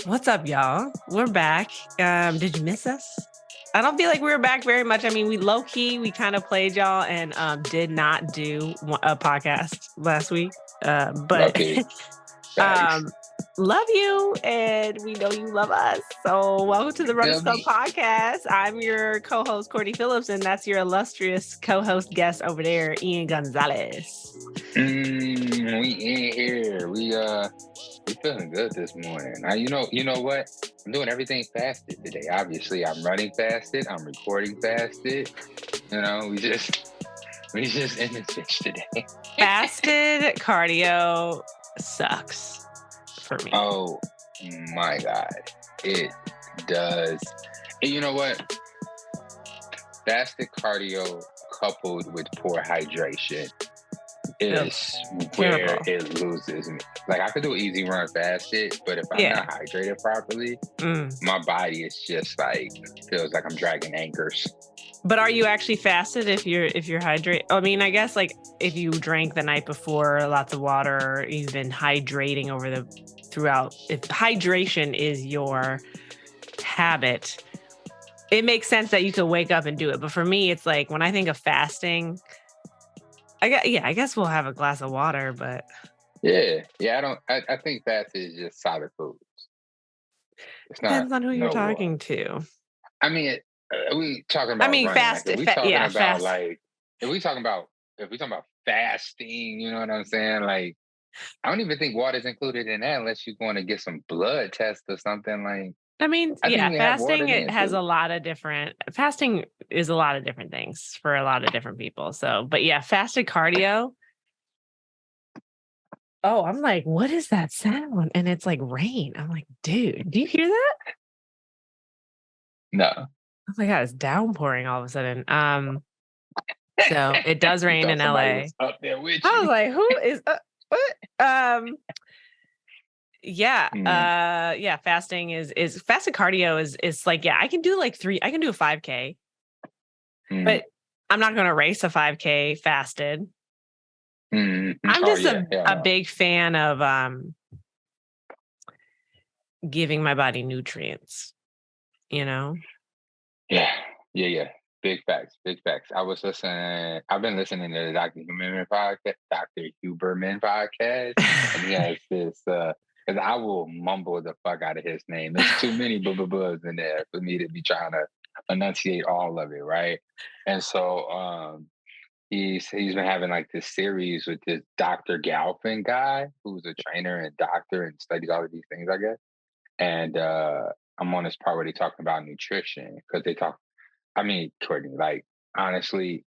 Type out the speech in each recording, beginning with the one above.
What's up, y'all? We're back. Did you miss us? I don't feel like we were back very much. I mean, we low-key, we kind of played y'all and did not do a podcast last week. But Okay. Thanks. love you, and we know you love us. So welcome to the Run Skull podcast. I'm your co-host, Courtney Phillips, and that's your illustrious co-host guest over there, Ian Gonzalez. We in here. We feeling good this morning. Now, you know what? I'm doing everything fasted today. Obviously, I'm running fasted. I'm recording fasted. You know, we just in this bitch today. Fasted cardio sucks for me. Oh my God, it does. And you know what? Fasted cardio coupled with poor hydration is where it loses me. Like, I could do an easy run fasted, but if I'm not hydrated properly, my body is just like, feels like I'm dragging anchors. But are you actually fasted if you're hydrated? I mean, I guess like if you drank the night before, lots of water, or you've been hydrating throughout. If hydration is your habit, it makes sense that you could wake up and do it. But for me, it's like when I think of fasting, I guess we'll have a glass of water, but I think fasted is just solid foods. It's depends on who you're talking to. I mean, we talking about. I mean, fasted. If we talking about fasting, you know what I'm saying? Like, I don't even think water's included in that unless you're going to get some blood test or something. Like, I mean, fasting fasting is a lot of different things for a lot of different people. So, but yeah, fasted cardio. Oh, I'm like, what is that sound? And it's like rain. I'm like, dude, do you hear that? No. Oh my God, it's downpouring all of a sudden. So it does rain in LA. Up there with you. I was like, who is what? Fasting is fasted cardio is like, I can do like I can do a 5K, but I'm not going to race a 5K fasted. I'm just a big fan of giving my body nutrients, you know? Yeah. Big facts. I've been listening to the Dr. Huberman podcast, and he has this, because I will mumble the fuck out of his name. There's too many buzz in there for me to be trying to enunciate all of it, right? And so he's been having like this series with this Dr. Galpin guy who's a trainer and doctor and studies all of these things, I guess. And I'm on this part where they talking about nutrition, because they talk. I mean, Courtney, like, honestly,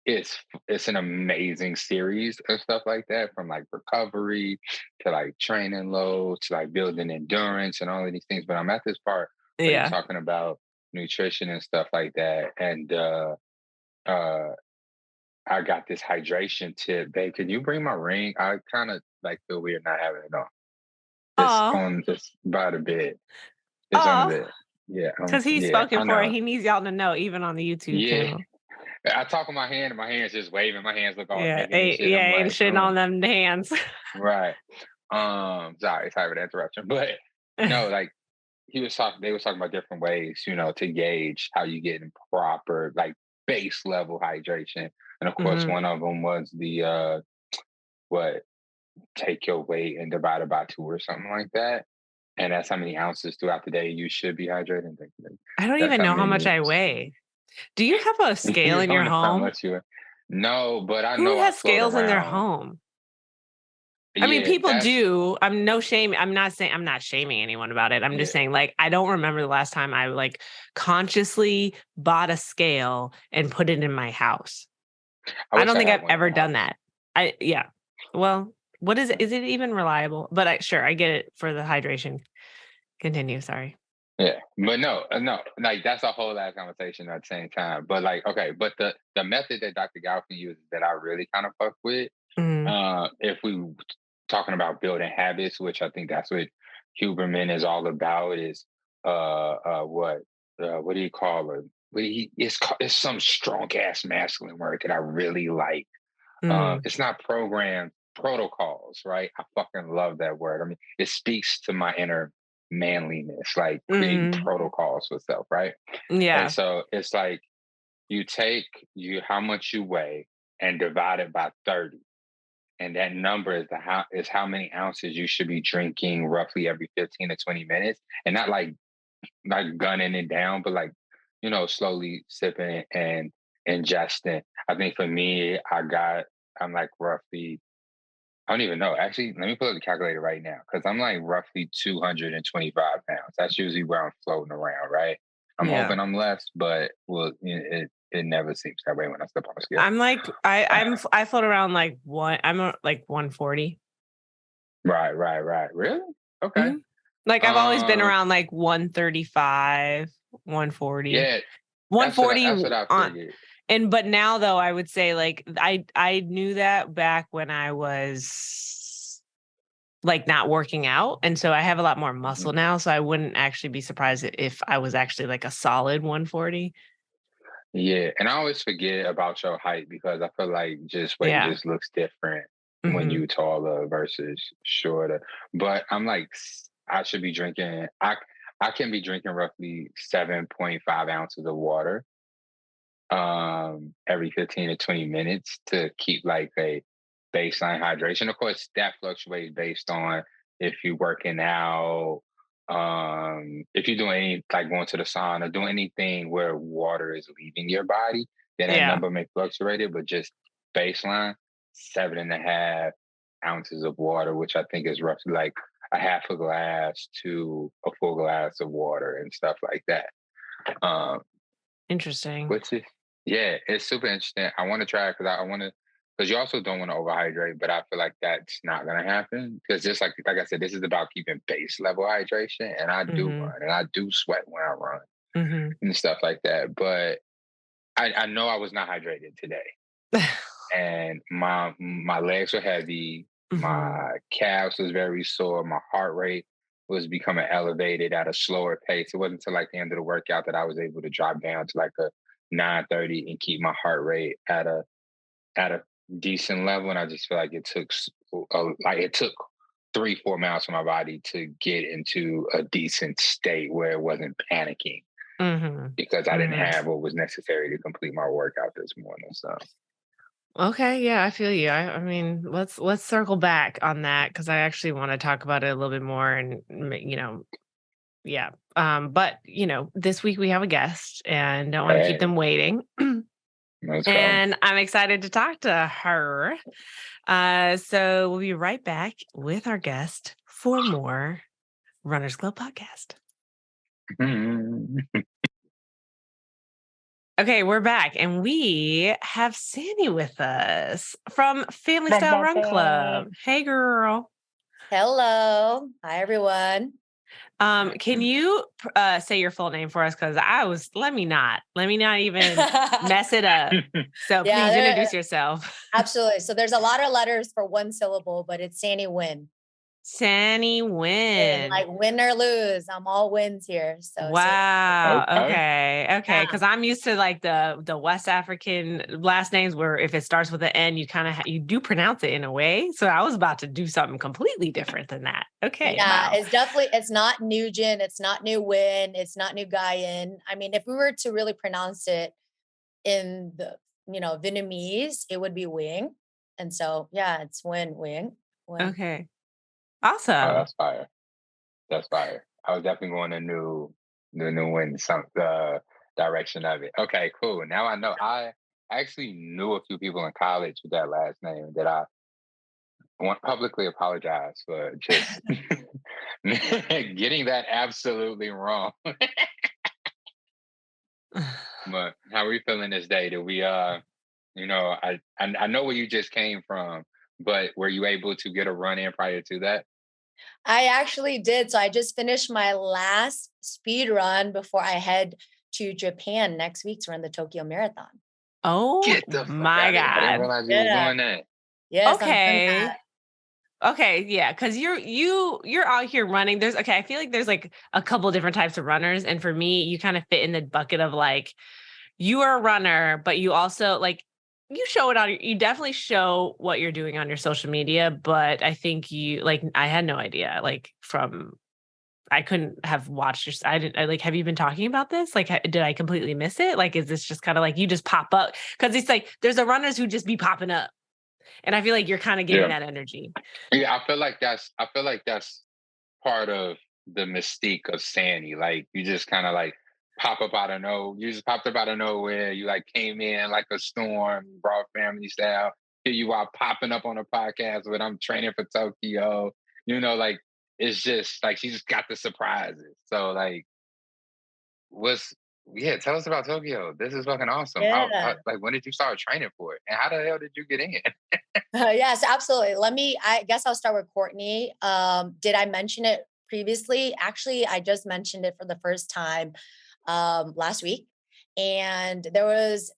it's an amazing series of stuff like that, from like recovery to like training load to like building endurance and all of these things. But I'm at this part where they're talking about nutrition and stuff like that. And I got this hydration tip. Babe, can you bring my ring? I kind of like feel weird not having it on. It's by the bed. It's on the bed. Yeah. Because he's spoken for it. He needs y'all to know, even on the YouTube channel. I talk on my hand and my hand's just waving. My hands look all naked. Ain't shitting on them hands. Right. Sorry for the interruption. But no, like they was talking about different ways, to gauge how you get in proper, like, base level hydration. And of course, one of them was the take your weight and divide it by 2 or something like that. And that's how many ounces throughout the day you should be hydrating. I don't even know how much I weigh. Do you have a scale in your home? No, but I know who has scales in their home. I mean, people do. I'm not shaming anyone about it. I'm just saying, like, I don't remember the last time I like consciously bought a scale and put it in my house. I don't think I've ever done that. Well, what is it? Is it even reliable? But I get it for the hydration. Continue. Sorry. Yeah, but no, like, that's a whole lot of conversation at the same time. But like, okay, but the method that Dr. Galpin uses that I really kind of fuck with, if we talking about building habits, which I think that's what Huberman is all about, is what do you call it? It's some strong ass masculine word that I really like. It's not programmed, protocols, right? I fucking love that word. I mean, it speaks to my inner manliness, like creating protocols for self, right? Yeah. And so it's like you take how much you weigh and divide it by 30. And that number is how many ounces you should be drinking roughly every 15 to 20 minutes. And not like gunning it down, but like, slowly sipping and ingesting. I think for me, I'm like roughly, I don't even know. Actually, let me pull up the calculator right now because I'm like roughly 225 pounds. That's usually where I'm floating around, right? I'm hoping I'm less, but well, it never seems that way when I step on the scale. I'm like, I float around like like 140. Right. Really? Okay. Mm-hmm. Like I've always been around like 135, 140. Yeah. 140 That's what I figured. But now though, I would say like I knew that back when I was like not working out. And so I have a lot more muscle now. So I wouldn't actually be surprised if I was actually like a solid 140. Yeah. And I always forget about your height because I feel like weight just looks different when you taller versus shorter. But I'm like, I should be drinking, I can be drinking roughly 7.5 ounces of water every 15 to 20 minutes to keep like a baseline hydration. Of course, that fluctuates based on if you're working out, if you're doing any like going to the sauna, doing anything where water is leaving your body, then that number may fluctuate it, but just baseline 7.5 ounces of water, which I think is roughly like a half a glass to a full glass of water and stuff like that. Interesting. Which is, yeah, it's super interesting. I want to try it because you also don't want to overhydrate, but I feel like that's not going to happen because just like I said, this is about keeping base level hydration, and I do run and I do sweat when I run and stuff like that. But I know I was not hydrated today, and my legs were heavy, my calves was very sore, my heart rate was becoming elevated at a slower pace. It wasn't until like the end of the workout that I was able to drop down to like a 930 and keep my heart rate at a decent level. And I just feel like it took 3-4 miles from my body to get into a decent state where it wasn't panicking because I didn't have what was necessary to complete my workout this morning. So okay, yeah, I feel you. I mean, let's circle back on that because I actually want to talk about it a little bit more and yeah. But this week we have a guest and don't want to keep them waiting. And I'm excited to talk to her. So we'll be right back with our guest for more Runners Club podcast. Okay, we're back and we have Sany with us from Family Style Run Club. Hey, girl. Hello. Hi, everyone. Can you say your full name for us? Because let me not even mess it up. So please introduce yourself. Absolutely. So there's a lot of letters for one syllable, but it's Sany Nguyen. Sany Nguyen. Like win or lose, I'm all wins here. So wow. Okay. Because I'm used to like the West African last names where if it starts with an N, you kind of you do pronounce it in a way. So I was about to do something completely different than that. Okay. Yeah, it's not Nugent, it's not Nguyen, it's not Nguyen. I mean, if we were to really pronounce it in the Vietnamese, it would be Wing. And so it's Wing. Okay. Awesome. Oh, that's fire. That's fire. I was definitely going the new Nguyen direction of it. Okay, cool. Now I know. I actually knew a few people in college with that last name that I want to publicly apologize for just getting that absolutely wrong. But how are you feeling this day? Did we I know where you just came from, but were you able to get a run in prior to that? I actually did. So I just finished my last speed run before I head to Japan next week to run the Tokyo Marathon. Oh my God. I didn't realize you were doing that. Yes. Okay. Okay, yeah, because you're out here running. I feel like there's like a couple different types of runners, and for me, you kind of fit in the bucket of like you are a runner, but you also like you show it on. You definitely show what you're doing on your social media, but I think I had no idea. Like from I couldn't have watched your, I didn't, I like, have you been talking about this? Like, did I completely miss it? Like, is this just kind of like, you just pop up? Cause it's like, there's the runners who just be popping up. And I feel like you're kind of giving Yeah. that energy. Yeah, I feel like that's part of the mystique of Sany. Like you just kind of like pop up out of nowhere. You just popped up out of nowhere. You like came in like a storm, brought family style. Here you are popping up on a podcast when I'm training for Tokyo. You know, like it's just like she just got the surprises. So like what's yeah, tell us about Tokyo. This is fucking awesome. How Yeah. like when did you start training for it? And how the hell did you get in? Yes, absolutely. I guess I'll start with Courtney. Did I mention it previously? Actually, I just mentioned it for the first time last week. And there was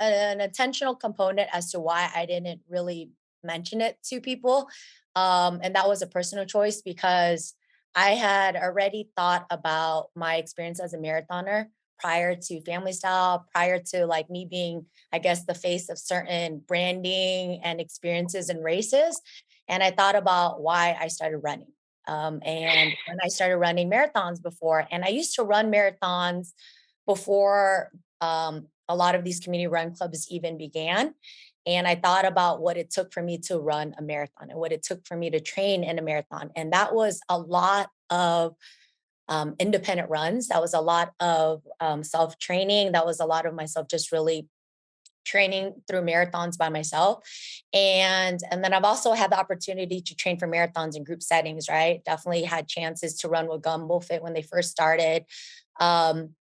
an intentional component as to why I didn't really mention it to people. And that was a personal choice because I had already thought about my experience as a marathoner prior to Family Style, prior to like me being, I guess, the face of certain branding and experiences and races. And I thought about why I started running. And when I started running marathons before, and I used to run marathons before a lot of these community run clubs even began. And I thought about what it took for me to run a marathon and what it took for me to train in a marathon. And that was a lot of independent runs. That was a lot of self training. That was a lot of myself just really training through marathons by myself. And then I've also had the opportunity to train for marathons in group settings, right? Definitely had chances to run with Gumbo Fit when they first started.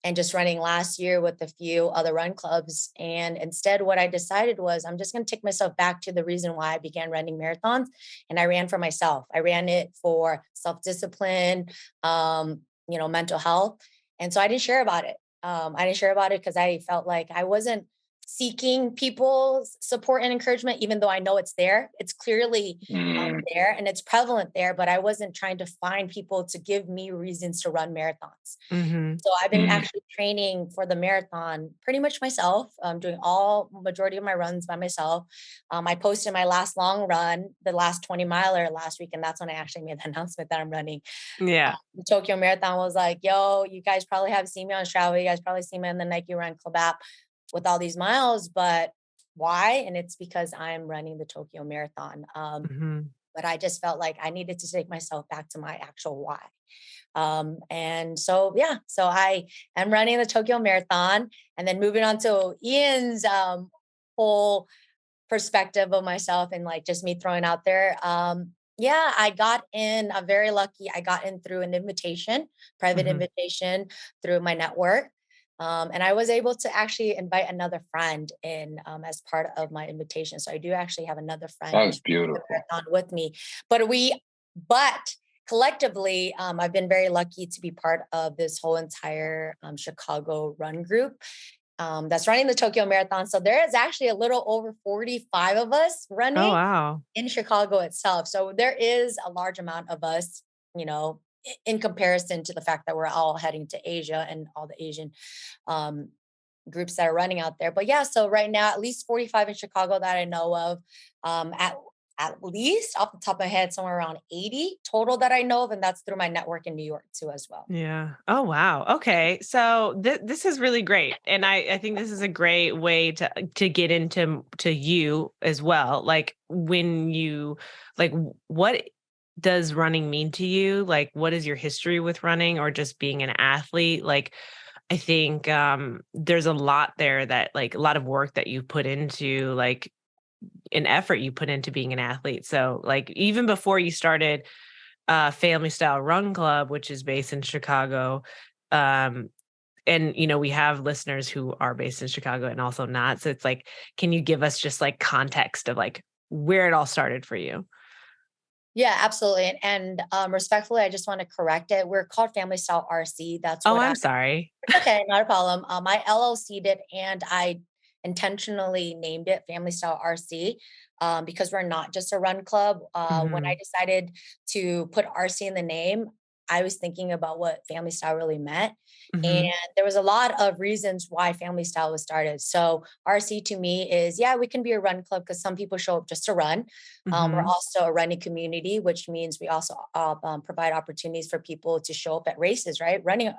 And just running last year with a few other run clubs. And instead, what I decided was I'm just going to take myself back to the reason why I began running marathons. And I ran for myself. I ran it for self-discipline, mental health. And so I didn't share about it. I didn't share about it because I felt like I wasn't seeking people's support and encouragement, even though I know it's there. It's clearly Mm, there and it's prevalent there, but I wasn't trying to find people to give me reasons to run marathons. Mm-hmm. So I've been mm. actually training for the marathon pretty much myself. Doing all majority of my runs by myself. I posted my last long run, the last 20 miler last week, and that's when I actually made the announcement that I'm running. Yeah. The Tokyo Marathon was like, yo, you guys probably have seen me on Strava. You guys probably see me in the Nike Run Club app with all these miles, but why? And it's because I'm running the Tokyo Marathon. Mm-hmm. But I just felt like I needed to take myself back to my actual why. And so, yeah, so I am running the Tokyo Marathon and then moving on to Ian's whole perspective of myself and like just me throwing out there. Yeah, I got in, I'm very lucky. I got in through an invitation, private Mm-hmm. invitation through my network. And I was able to actually invite another friend in as part of my invitation. So I do actually have another friend That's who's the beautiful. marathon with me. But collectively, I've been very lucky to be part of this whole entire Chicago run group that's running the Tokyo Marathon. So there is actually a little over 45 of us Oh, running wow. in Chicago itself. So there is a large amount of us, in comparison to the fact that we're all heading to Asia and all the Asian um, groups that are running out there. But yeah, so right now, at least 45 in Chicago that I know of. At least off the top of my head, somewhere around 80 total that I know of. And that's through my network in New York too, as well. Yeah. Oh, wow. Okay. So this is really great. And I think this is a great way to get into to you as well. Like when you like what does running mean to you? Like what is your history with running or just being an athlete? Like I think there's a lot there that like a lot of work that you put into like an effort you put into being an athlete. So like even before you started Family Style Run Club, which is based in Chicago. Um, and we have listeners who are based in Chicago and also not. So it's like, can you give us just like context of like where it all started for you? Yeah, absolutely. And respectfully, I just want to correct it. We're called Family Style RC. That's Oh, what I'm sorry. it's okay, not a problem. I LLC'd it and I intentionally named it Family Style RC because we're not just a run club. When I Hmm. decided to put RC in the name, I was thinking about what family style really meant. And Mhm. there was a lot of reasons why family style was started. So RC to me is, yeah, we can be a run club because some people show up just to run. We're Mhm. also a running community, which means we also provide opportunities for people to show up at races, right? Running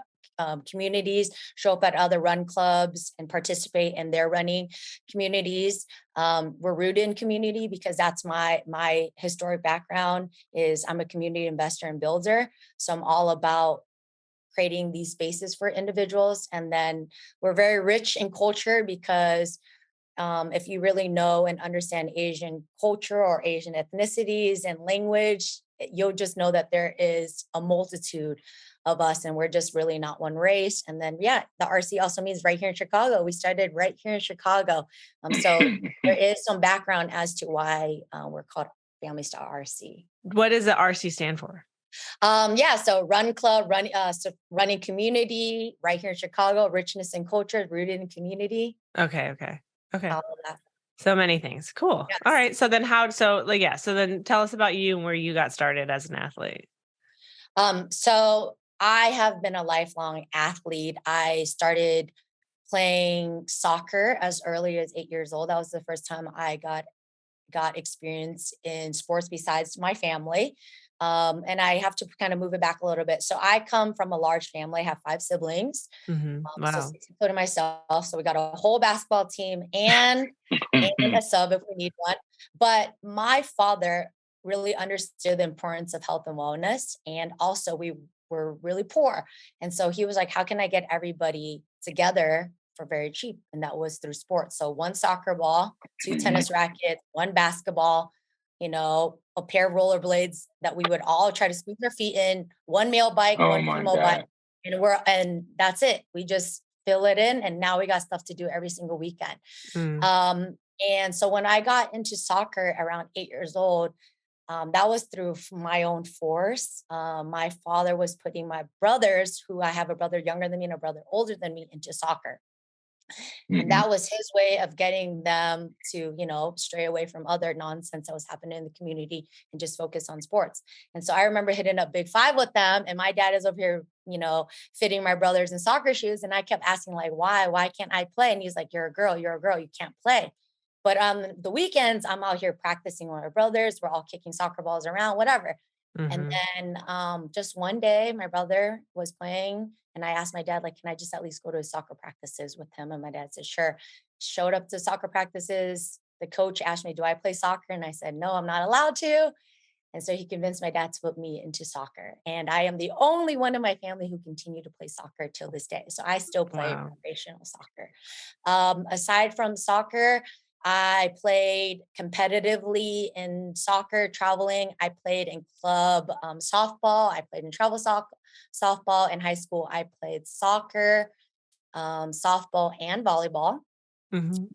communities, show up at other run clubs and participate in their running communities. We're rooted in community because that's my historic background is I'm a community investor and builder. So I'm all about creating these spaces for individuals. And then we're very rich in culture because if you really know and understand Asian culture or Asian ethnicities and language, you'll just know that there is a multitude of us and we're just really not one race. And then, yeah, the RC also means right here in Chicago. We started right here in Chicago. So there is some background as to why we're called Family Style RC. What does the RC stand for? Yeah, so run club, running community right here in Chicago, richness and culture, rooted in community, Okay. all of that. So many things. Cool. All Yes. right. So then so then tell us about you and where you got started as an athlete. So I have been a lifelong athlete. I started playing soccer as early as 8 years old. That was the first time I got experience in sports besides my family. And I have to kind of move it back a little bit. So I come from a large family. I have 5 siblings. So Wow. 6 including myself. So we got a whole basketball team and a sub if we need one. But my father really understood the importance of health and wellness. And also, we were really poor. And so he was like, how can I get everybody together for very cheap? And that was through sports. So one soccer ball, two tennis rackets, one basketball, a pair of rollerblades that we would all try to squeeze our feet in, one male bike, Oh one my female bike. God. And that's it. We just fill it in. And now we got stuff to do every single weekend. Mm. And so when I got into soccer around 8 years old, that was through my own force. My father was putting my brothers, who I have a brother younger than me and a brother older than me, into soccer. And Mhm. that was his way of getting them to, stray away from other nonsense that was happening in the community and just focus on sports. And so I remember hitting up Big Five with them. And my dad is over here, fitting my brothers in soccer shoes. And I kept asking, like, why? Why can't I play? And he's like, you're a girl, you can't play. But on the weekends, I'm out here practicing with my brothers. We're all kicking soccer balls around, whatever. And Mhm. then just one day, my brother was playing, and I asked my dad, like, can I just at least go to his soccer practices with him? And my dad said, sure. Showed up to soccer practices. The coach asked me, do I play soccer? And I said, no, I'm not allowed to. And so he convinced my dad to put me into soccer. And I am the only one in my family who continue to play soccer till this day. So I still play Wow. recreational soccer. Aside from soccer, I played competitively in soccer, traveling. I played in club softball. I played in softball. In high school, I played soccer, softball, and volleyball. Mhm.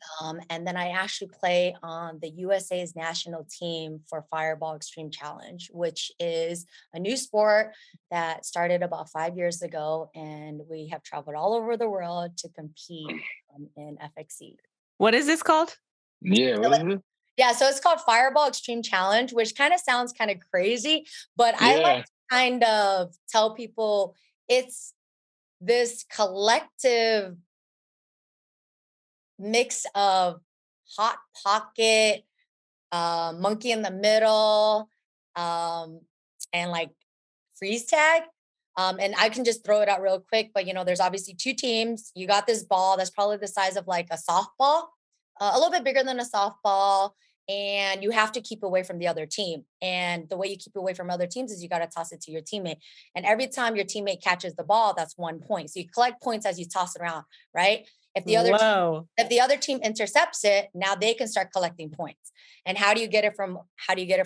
And then I actually play on the USA's national team for Fireball Extreme Challenge, which is a new sport that started about 5 years ago. And we have traveled all over the world to compete in FXC. What is this called? Yeah, So what is it? yeah, so it's called Fireball Extreme Challenge, which kind of sounds kind of crazy, but I like Yeah. to kind of tell people it's this collective mix of Hot Pocket, Monkey in the Middle, um, and like freeze tag. And I can just throw it out real quick, but there's obviously two teams. You got this ball that's probably the size of like a softball, a little bit bigger than a softball, and you have to keep away from the other team. And the way you keep away from other teams is you got to toss it to your teammate. And every time your teammate catches the ball, that's 1 point. So you collect points as you toss it around, right? If the other team Whoa. if the other team intercepts it, now they can start collecting points. And how do you get it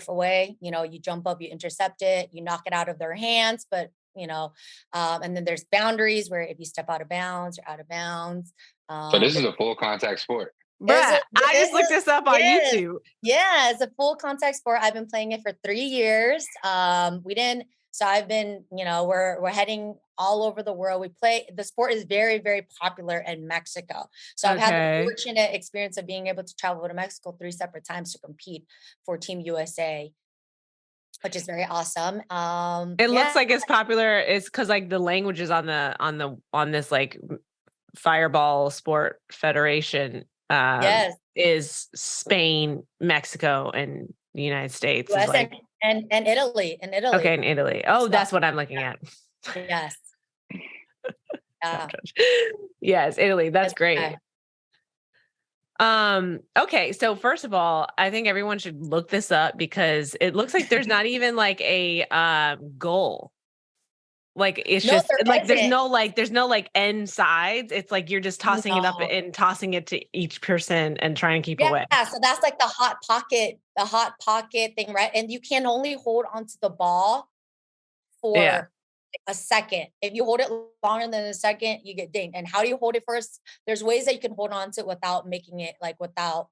away? You jump up, you intercept it, you knock it out of their hands, but and then there's boundaries where if you step out of bounds, you're out of bounds. So this is There's a full contact sport. there's Bruh, a I there's just looked a this up on yes. YouTube. Yeah, it's a full contact sport. I've been playing it for 3 years. We didn't so I've been, we're heading all over the world. The sport is very, very popular in Mexico. So I've had the Okay. fortunate experience of being able to travel to Mexico 3 separate times to compete for Team USA. which is very awesome. It Yeah. looks like it's popular. It's because like the languages on this like Fireball Sport Federation Yes. is Spain, Mexico, and the United States is US like and Italy. And okay, Italy. in Italy. Oh, that's what I'm looking at. Yes. Yeah. Yes, Italy. That's Yes, great. okay. Okay, so first of all, I think everyone should look this up because it looks like there's not even like a goal. Like it's No, just there like isn't. there's no like end sides. It's like you're just tossing it up No. and tossing it to each person and trying to keep Yeah, away. so that's like the hot pocket thing, right? And you can only hold onto the ball Yeah. for a second. If you hold it longer than a second, you get dinged. And how do you hold it first? There's ways that you can hold on to it without making it like without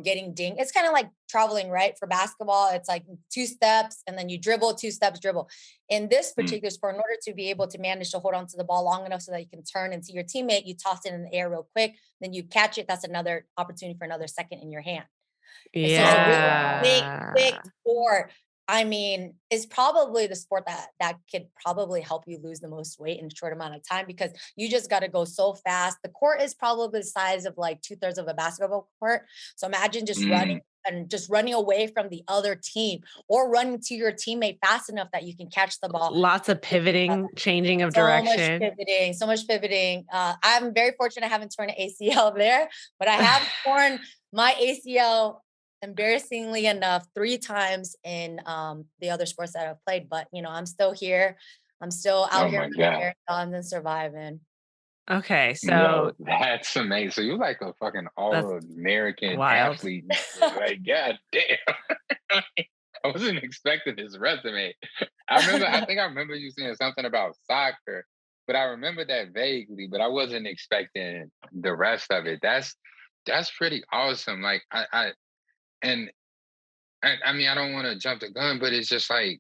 getting dinged. It's kind of like traveling, right? For basketball, it's like 2 steps and then you dribble, 2 steps, dribble. In this particular sport, in order to be able to manage to hold on to the ball long enough so that you can turn and see your teammate, you toss it in the air real quick, then you catch it. That's another opportunity for another second in your hand. And so it's a really quick Yeah. sport. I mean, it's probably the sport that could probably help you lose the most weight in a short amount of time because you just got to go so fast. The court is probably the size of like 2/3 of a basketball court. So imagine just running and just running away from the other team or running to your teammate fast enough that you can catch the ball. Lots of pivoting, changing of So much direction. pivoting, so much pivoting. I'm very fortunate I haven't torn an ACL there, but I have torn my ACL embarrassingly enough 3 times in the other sports that I've played. But I'm still here. I'm still out Oh here my running God. marathons and surviving. Okay, Yo, so that's amazing. So you're like a fucking that's all-American wild. athlete. Like, god damn. I wasn't expecting this resume. I think I remember you saying something about soccer, but I remember that vaguely, but I wasn't expecting the rest of it. That's pretty awesome. Like and I mean I don't want to jump the gun, but it's just like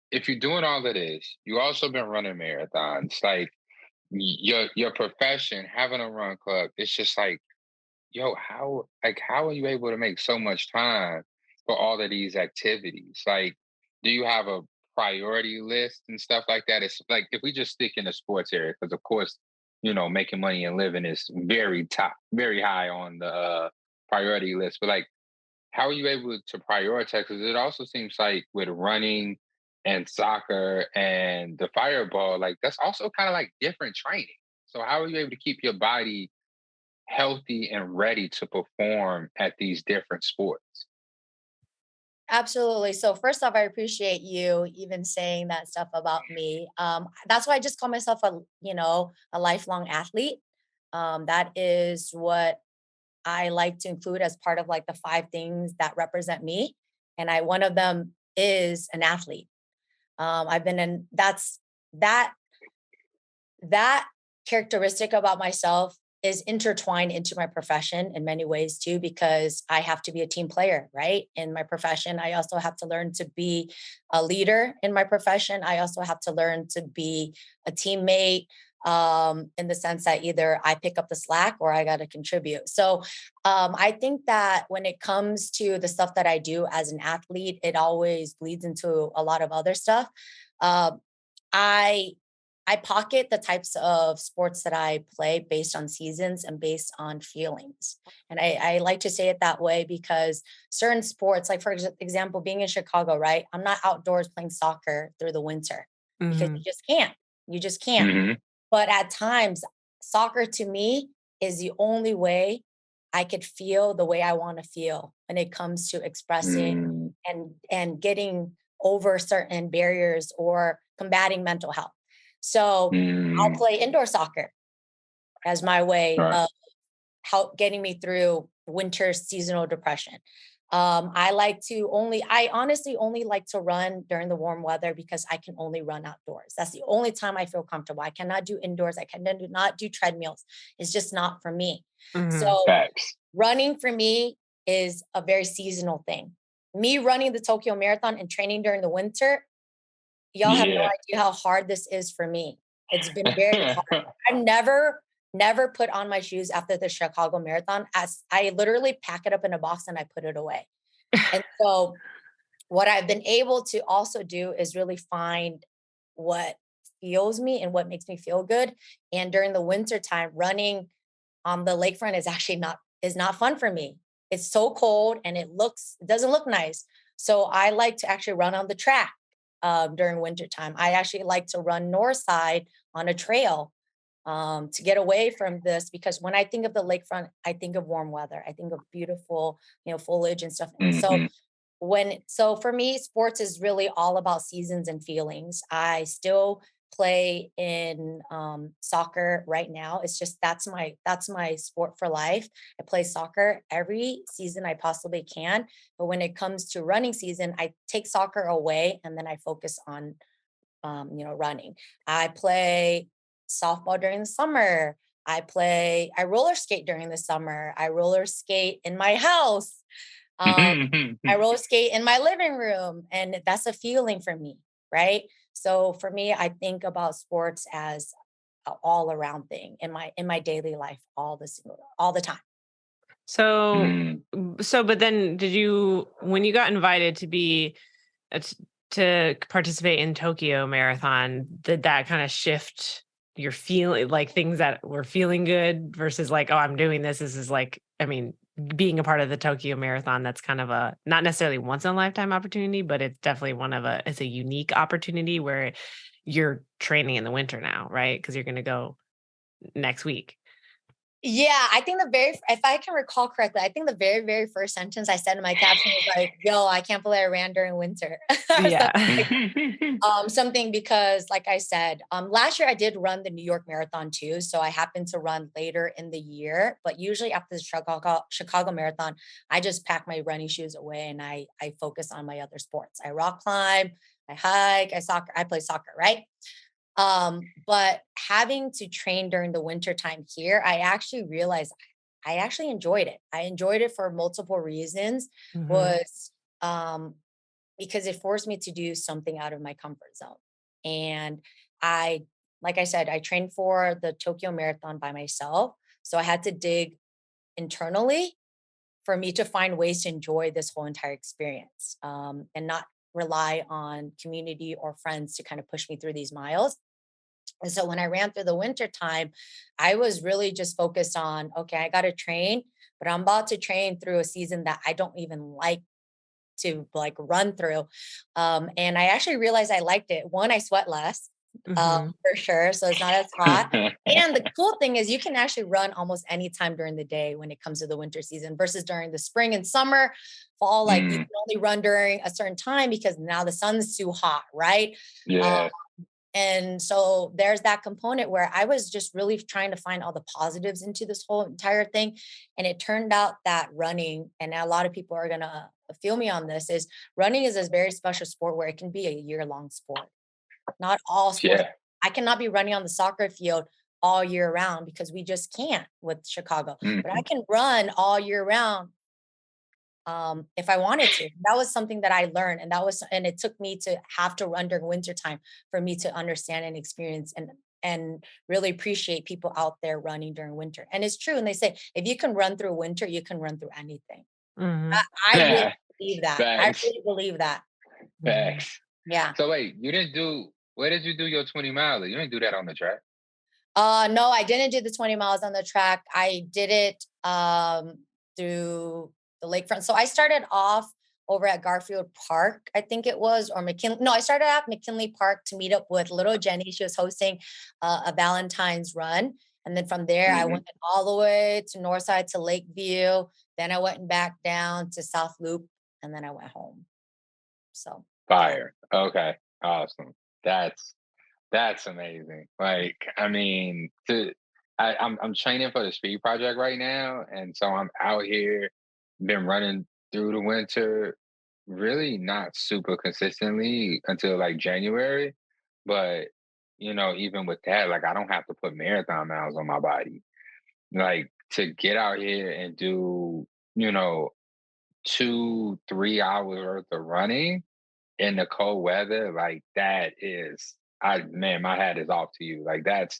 if you're doing all of this, you also been running marathons. Like your profession, having a run club, it's just like, yo, how are you able to make so much time for all of these activities? Like, do you have a priority list and stuff like that? It's like if we just stick in the sports area, because of course, making money and living is very top, very high on the priority list. But like, how are you able to prioritize? Because it also seems like with running and soccer and the fireball, like that's also kind of like different training. So how are you able to keep your body healthy and ready to perform at these different sports? Absolutely. So first off, I appreciate you even saying that stuff about me. That's why I just call myself a lifelong athlete. That is what I like to include as part of like the 5 things that represent me. And one of them is an athlete. I've been in that that characteristic about myself is intertwined into my profession in many ways too, because I have to be a team player, right? In my profession, I also have to learn to be a leader in my profession. I also have to learn to be a teammate, in the sense that either I pick up the slack or I got to contribute. So I think that when it comes to the stuff that I do as an athlete, it always bleeds into a lot of other stuff. Um, I I pocket the types of sports that I play based on seasons and based on feelings. And I like to say it that way because certain sports, like for example, being in Chicago, right? I'm not outdoors playing soccer through the winter because you Mhm. just can't. You just can't. Hmm. But at times, soccer to me is the only way I could feel the way I want to feel when it comes to expressing Mm, and getting over certain barriers or combating mental health. So I'll mm, play indoor soccer as my way right. of help getting me through winter seasonal depression. I honestly only like to run during the warm weather because I can only run outdoors. That's the only time I feel comfortable. I cannot do indoors. I cannot do not do treadmills. It's just not for me. Mhm. So Facts. running for me is a very seasonal thing. Me running the Tokyo Marathon and training during the winter, y'all have no Yeah. idea how hard this is for me. It's been very hard. I've never put on my shoes after the Chicago Marathon. As I literally pack it up in a box and I put it away. And so what I've been able to also do is really find what fuels me and what makes me feel good. And during the winter time, running on the lakefront is actually not fun for me. It's so cold and it doesn't look nice. So I like to actually run on the track during winter time. I actually like to run north side on a trail to get away from this, because when I think of the lakefront, I think of warm weather. I think of beautiful, foliage and stuff. And so Mm-hmm. so for me, sports is really all about seasons and feelings. I still play in soccer right now. It's just that's my sport for life. I play soccer every season I possibly can, but when it comes to running season, I take soccer away and then I focus on running. I play softball during the summer. I roller skate during the summer. I roller skate in my house. Um, I roller skate in my living room, and that's a feeling for me, right? So for me, I think about sports as a all around thing in my daily life, all the time. So, Mm. but then when you got invited to be uh, t- to participate in Tokyo Marathon, did that kind of shift your feeling, like things that were feeling good versus like, oh, I'm doing this. This is like, I mean, being a part of the Tokyo Marathon, that's kind of a not necessarily once in a lifetime opportunity, but it's definitely it's a unique opportunity where you're training in the winter now, right? Because you're going to go next week. Yeah, I think if I can recall correctly, I think the very, very first sentence I said in my caption was like, "Yo, I can't believe I ran during winter." Or Yeah. something because, like I said, last year I did run the New York Marathon too, so I happened to run later in the year. But usually after the Chicago Marathon, I just pack my running shoes away and I focus on my other sports. I rock climb, I hike, I play soccer, right? But having to train during the winter time here, I actually realized I actually enjoyed it. I enjoyed it for multiple reasons. Hmm. Was um because it forced me to do something out of my comfort zone. And I like I said, I trained for the Tokyo Marathon by myself. So I had to dig internally for me to find ways to enjoy this whole entire experience, and not rely on community or friends to kind of push me through these miles. And so when I ran through the winter time, I was really just focused on, okay, I got to train, but I'm about to train through a season that I don't even like to like run through. And I actually realized I liked it. One, I sweat less, Hmm. for sure. So it's not as hot. And the cool thing is you can actually run almost any time during the day when it comes to the winter season versus during the spring and summer, fall, like you Mm. can only run during a certain time because now the sun's too hot, right? Yeah. And so there's that component where I was just really trying to find all the positives into this whole entire thing. And it turned out that running, and a lot of people are going to feel me on this, is running is a very special sport where it can be a year-long sport. Not all sports. Yeah. I cannot be running on the soccer field all year round because we just can't with Chicago. But I Mhm. can run all year round if I wanted to. That was something that I learned, and it took me to have to run during winter time for me to understand and experience and really appreciate people out there running during winter. And it's true. And they say if you can run through winter, you can run through anything. I, Hmm. I really believe that. I Facts. really believe that. Hmm. Facts. Yeah. So wait, where did you do your 20 miler? You didn't do that on the track? No, I didn't do the 20 miles on the track. I did it through the lakefront. So I started off over at Garfield Park, I think it was, or McKinley. No, I started at McKinley Park to meet up with little Jenny. She was hosting a Valentine's run. And then from there, I Hmm. went all the way to Northside to Lakeview. Then I went back down to South Loop, and then I went home. So, yeah. Fire. Okay. Awesome. That's That's amazing. Like, I mean, I'm training for the speed project right now, and so I'm out here, been running through the winter, really not super consistently until like January, but even with that, like I don't have to put marathon miles on my body. Like to get out here and do, you know, 2-3 hours worth of running in the cold weather, like that is man, my hat is off to you. Like that's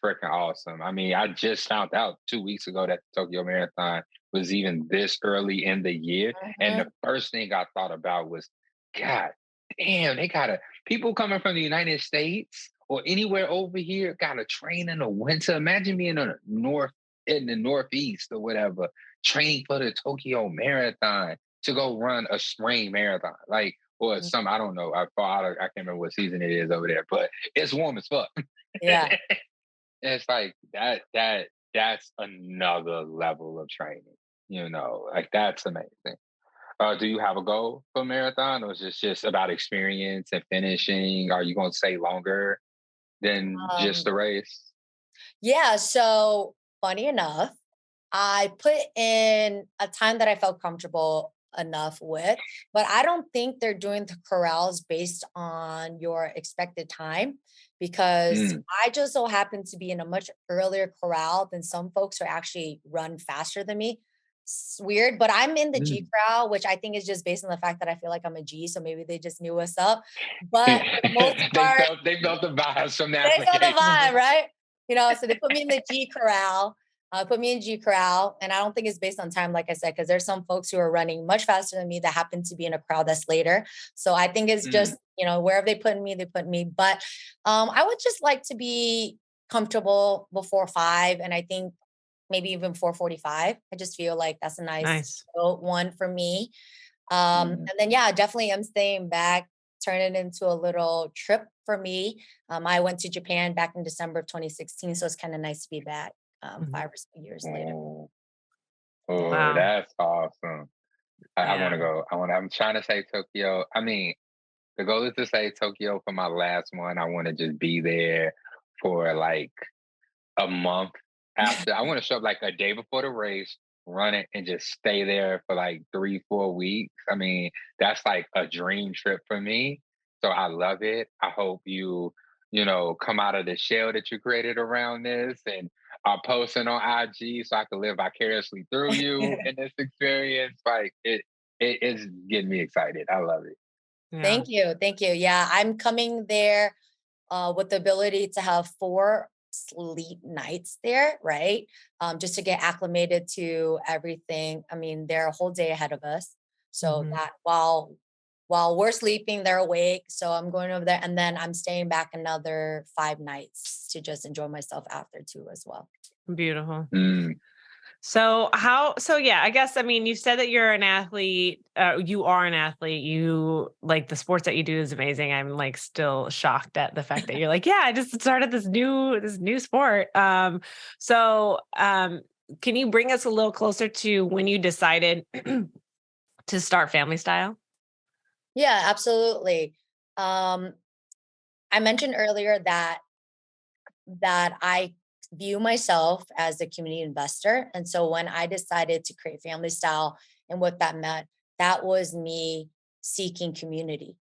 freaking awesome. I mean, I just found out 2 weeks ago that the Tokyo Marathon was even this early in the year. And the Mhm. first thing I thought about was God damn, they gotta people coming from the United States or anywhere over here gotta train in the winter. Imagine being in the northeast or whatever, training for the Tokyo Marathon to go run a spring marathon. Like, or Mm, some, I don't know. I can't remember what season it is over there, but it's warm as fuck. yeah. It's like that's another level of training, like that's amazing. Do you have a goal for marathon, or is it just about experience and finishing? Are you going to stay longer than just Um, the race? yeah. So funny enough, I put in a time that I felt comfortable enough with, but I don't think they're doing the corrals based on your expected time because Mm. I just so happen to be in a much earlier corral than some folks who actually run faster than me. It's weird, but I'm in the G Mm. corral, which I think is just based on the fact that I feel like I'm a G, so maybe they just knew what's up. But for the most part, They felt the vibes from the they felt the application. vibe, right? So they put me in the G corral. Put me in G corral, and I don't think it's based on time, like I said, because there's some folks who are running much faster than me that happen to be in a crowd that's later. So I think it's Mm. just wherever they put me, they put me. But I would just like to be comfortable before 5, and I think maybe even 4:45. I just feel like that's a nice Nice. one for me. Mm. And then, yeah, I definitely am staying back, turn it into a little trip for me. I went to Japan back in December of 2016, so it's kind of nice to be back Mhm. 5 or so years later. Oh, oh, Yeah. Wow. that's awesome. I want Yeah. to go. I'm trying to say Tokyo. I mean, the goal is to say Tokyo for my last one. I want to just be there for like a month after. I want to show up like a day before the race, run it, and just stay there for like 3, 4 weeks. I mean, that's like a dream trip for me. So I love it. I hope you come out of the shell that you created around this and are posting on IG so I can live vicariously through you in this experience. Like it is getting me excited. I love it. Yeah. Thank you. Thank you. Yeah, I'm coming there with the ability to have 4 sleep nights there, right? Just to get acclimated to everything. I mean, they're a whole day ahead of us. So Mhm. that while we're sleeping, they're awake. So I'm going over there and then I'm staying back another 5 nights to just enjoy myself after too as well. Beautiful. Mm. So yeah, I guess, I mean, you said that you're an athlete, you are an athlete, you like the sports that you do is amazing. I'm like still shocked at the fact that you're like, yeah, I just started this new sport. So can you bring us a little closer to when you decided to start Family Style? Yeah, absolutely. Um, I mentioned earlier that I view myself as a community investor. And so when I decided to create Family Style and what that meant, that was me seeking community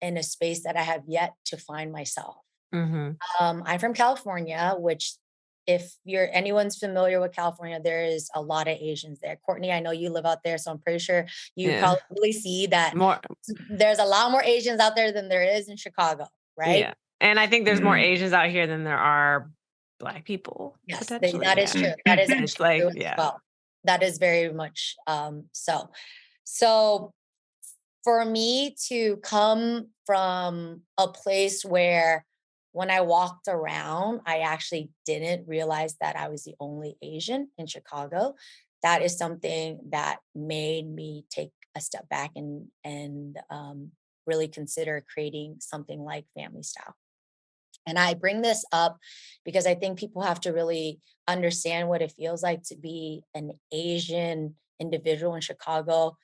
in a space that I have yet to find myself. Mhm. I'm from California, which if you're anyone's familiar with California, there is a lot of Asians there. Courtney, I know you live out there, so I'm pretty sure you Yeah. probably see that More there's a lot more Asians out there than there is in Chicago, right? yeah. And I think there's more Mm. Asians out here than there are Black people Yes, that potentially. is Yeah. true. That is It's actually true like, as yeah. well. That is very much so. So for me to come from a place where when I walked around, I actually didn't realize that I was the only Asian in Chicago. That is something that made me take a step back and really consider creating something like Family Style. And I bring this up because I think people have to really understand what it feels like to be an Asian individual in Chicago.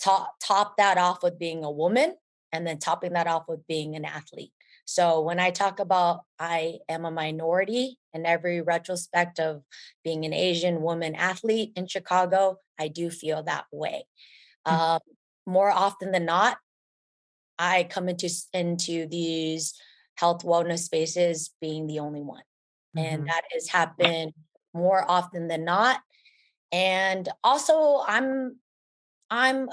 Top that off with being a woman, and then topping that off with being an athlete. So when I talk about I am a minority in every retrospect of being an Asian woman athlete in Chicago, I do feel that way. Mm, Um, More often than not, I come into these health wellness spaces being the only one. And mhm, that has happened more often than not. And also I'm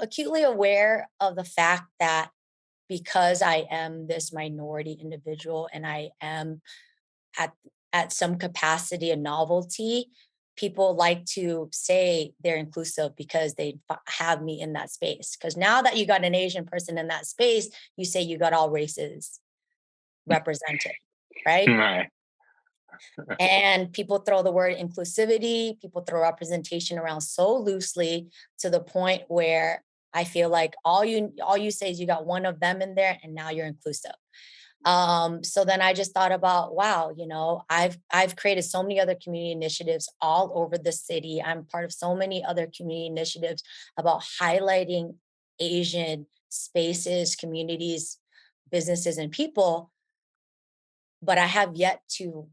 acutely aware of the fact that because I am this minority individual and I am at at some capacity a novelty, people like to say they're inclusive because they have me in that space. Because now that you got an Asian person in that space, you say you got all races represented, right? Right. And people throw the word inclusivity, people throw representation around so loosely to the point where I feel like all you say is you got one of them in there and now you're inclusive. So then I just thought about, wow, I've created so many other community initiatives all over the city. I'm part of so many other community initiatives about highlighting Asian spaces, communities, businesses, and people. But I have yet to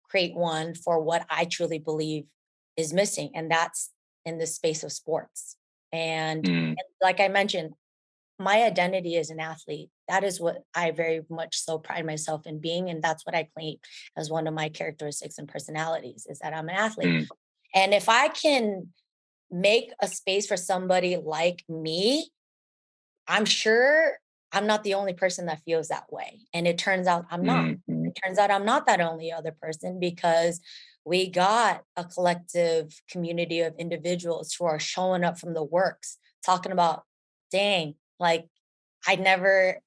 create one for what I truly believe is missing. And that's in the space of sports. And like I mentioned, my identity as an athlete, that is what I very much so pride myself in being. And that's what I claim as one of my characteristics and personalities, is that I'm an athlete. And if I can make a space for somebody like me, I'm sure I'm not the only person that feels that way. And it turns out I'm not. It turns out I'm not that only other person, because we got a collective community of individuals who are showing up from the works, talking about, dang, like I never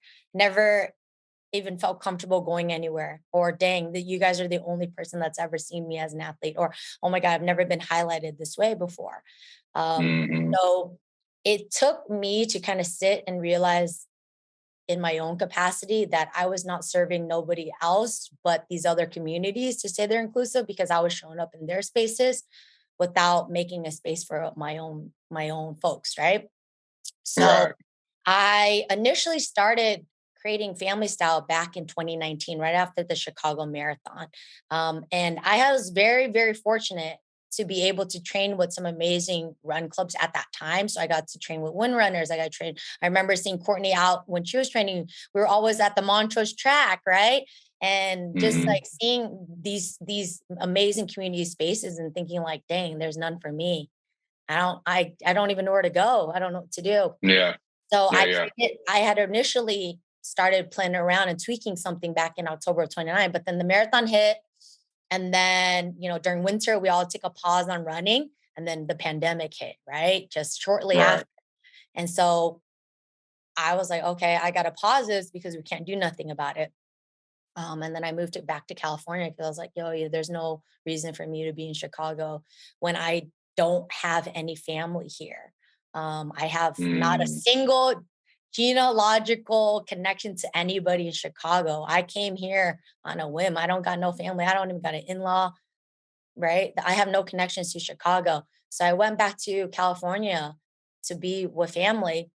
even felt comfortable going anywhere, or dang, that you guys are the only person that's ever seen me as an athlete, or oh my God, I've never been highlighted this way before. So it took me to kind of sit and realize in my own capacity that I was not serving nobody else but these other communities to say they're inclusive, because I was showing up in their spaces without making a space for my own folks, right? So I initially started creating Family Style back in 2019, right after the Chicago Marathon. And I was very, very fortunate to be able to train with some amazing run clubs at that time. So I got to train with Wind Runners. I remember seeing Courtney out when she was training. We were always at the Montrose track, right? And just like seeing these amazing community spaces and thinking like, dang, there's none for me. I don't even know where to go. I don't know what to do. Yeah. So I had initially started playing around and tweaking something back in October of 29, but then the marathon hit. And then, during winter, we all took a pause on running, and then the pandemic hit, right? Just shortly after. And so I was like, okay, I got to pause this because we can't do nothing about it. And then I moved it back to California because I was like, yo, there's no reason for me to be in Chicago when I don't have any family here. I have not a single genealogical connection to anybody in Chicago. I came here on a whim. I don't got no family. I don't even got an in-law, right? I have no connections to Chicago. So I went back to California to be with family,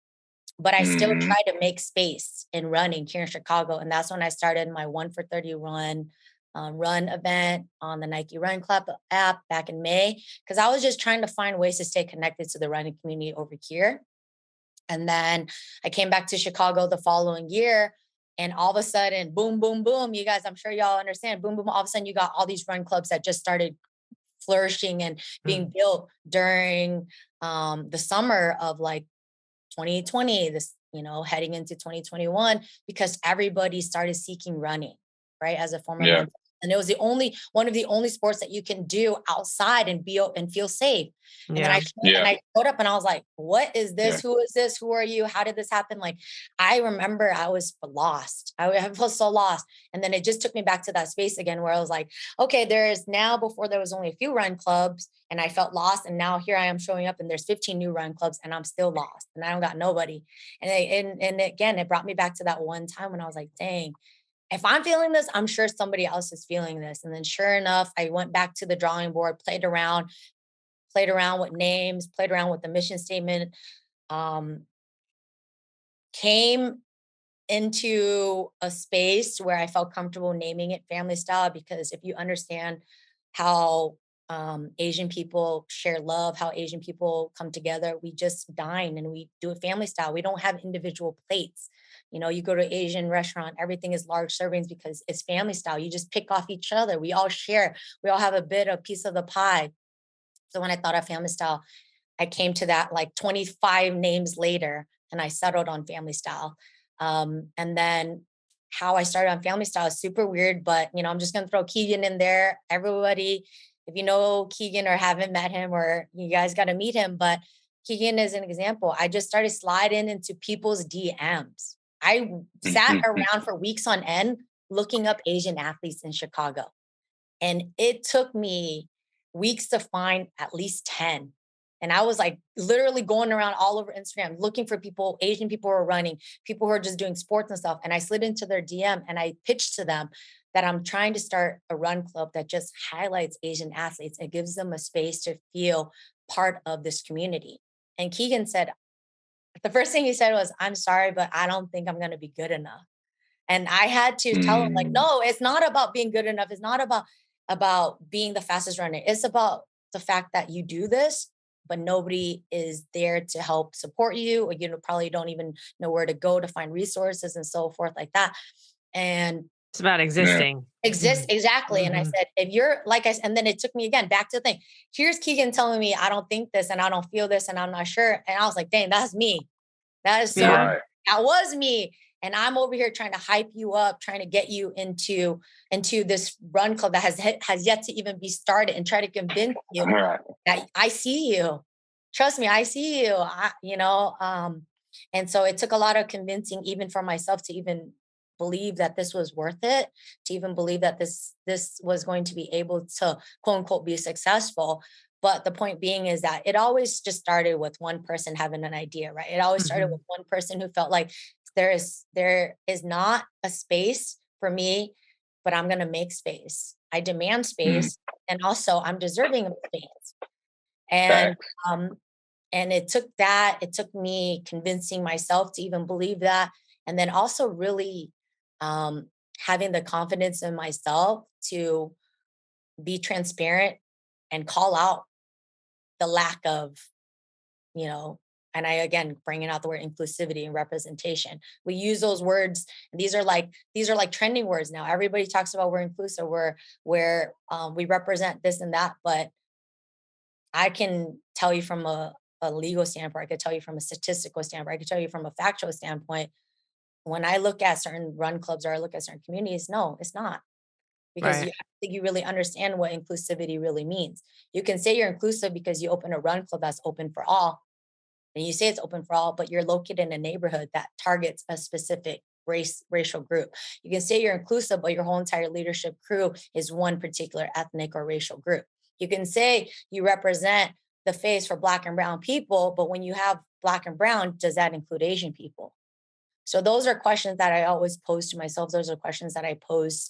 but I still try to make space in running here in Chicago. And that's when I started my 1 for 30 run event on the Nike Run Club app back in May, because I was just trying to find ways to stay connected to the running community over here. And then I came back to Chicago the following year, and all of a sudden, boom, boom, boom, you guys, I'm sure y'all understand, boom, boom, all of a sudden you got all these run clubs that just started flourishing and being built during the summer of like 2020, this, heading into 2021, because everybody started seeking running, right, as a form of mental. And it was one of the only sports that you can do outside and feel safe. And then I showed up and I was like, what is this? Who is this? Who are you? How did this happen? Like, I remember I was lost. I felt so lost. And then it just took me back to that space again, where I was like, okay, before there was only a few run clubs and I felt lost. And now here I am showing up and there's 15 new run clubs and I'm still lost and I don't got nobody. And again, it brought me back to that one time when I was like, dang, if I'm feeling this, I'm sure somebody else is feeling this. And then sure enough, I went back to the drawing board, played around with names, played around with the mission statement, came into a space where I felt comfortable naming it Family Style, because if you understand how Asian people share love, how Asian people come together, we just dine and we do it family style. We don't have individual plates. You go to Asian restaurant, everything is large servings because it's family style. You just pick off each other. We all share. We all have a piece of the pie. So when I thought of Family Style, I came to that like 25 names later, and I settled on Family Style. And then how I started on Family Style is super weird, but I'm just going to throw Keegan in there. Everybody if you know Keegan or haven't met him, or you guys got to meet him, but Keegan is an example. I just started sliding into people's DMs. I sat around for weeks on end looking up Asian athletes in Chicago. And it took me weeks to find at least 10. And I was like literally going around all over Instagram looking for people, Asian people who are running, people who are just doing sports and stuff. And I slid into their DM and I pitched to them that I'm trying to start a run club that just highlights Asian athletes and gives them a space to feel part of this community. And Keegan said, the first thing he said was, I'm sorry, but I don't think I'm going to be good enough. And I had to tell him, like, no, it's not about being good enough. It's not about being the fastest runner. It's about the fact that you do this, but nobody is there to help support you, or probably don't even know where to go to find resources and so forth like that. And it's about existing. Exist, exactly. And I said, if you're like and then it took me again back to the thing. Here's Keegan telling me I don't think this and I don't feel this and I'm not sure. And I was like, dang, that's me. That is so that was me. And I'm over here trying to hype you up, trying to get you into this run club that has yet to even be started, and try to convince you that I see you. Trust me, I see you. And so it took a lot of convincing, even for myself, to even believe that this was worth it, to even believe that this was going to be able to quote unquote be successful. But the point being is that it always just started with one person having an idea, right? It always started with one person who felt like there is not a space for me, but I'm going to make space. I demand space, and also I'm deserving of space. And and it took me convincing myself to even believe that, and then also really having the confidence in myself to be transparent and call out the lack of, and I, again, bringing out the word inclusivity and representation. We use those words, and these are like trending words now. Everybody talks about we're inclusive, we represent this and that, but I can tell you from a legal standpoint, I could tell you from a statistical standpoint, I could tell you from a factual standpoint, when I look at certain run clubs or I look at certain communities, no, it's not. Because I think you really understand what inclusivity really means. You can say you're inclusive because you open a run club that's open for all, and you say it's open for all, but you're located in a neighborhood that targets a specific racial group. You can say you're inclusive, but your whole entire leadership crew is one particular ethnic or racial group. You can say you represent the face for Black and brown people, but when you have Black and brown, does that include Asian people? So those are questions that I always pose to myself. Those are questions that I pose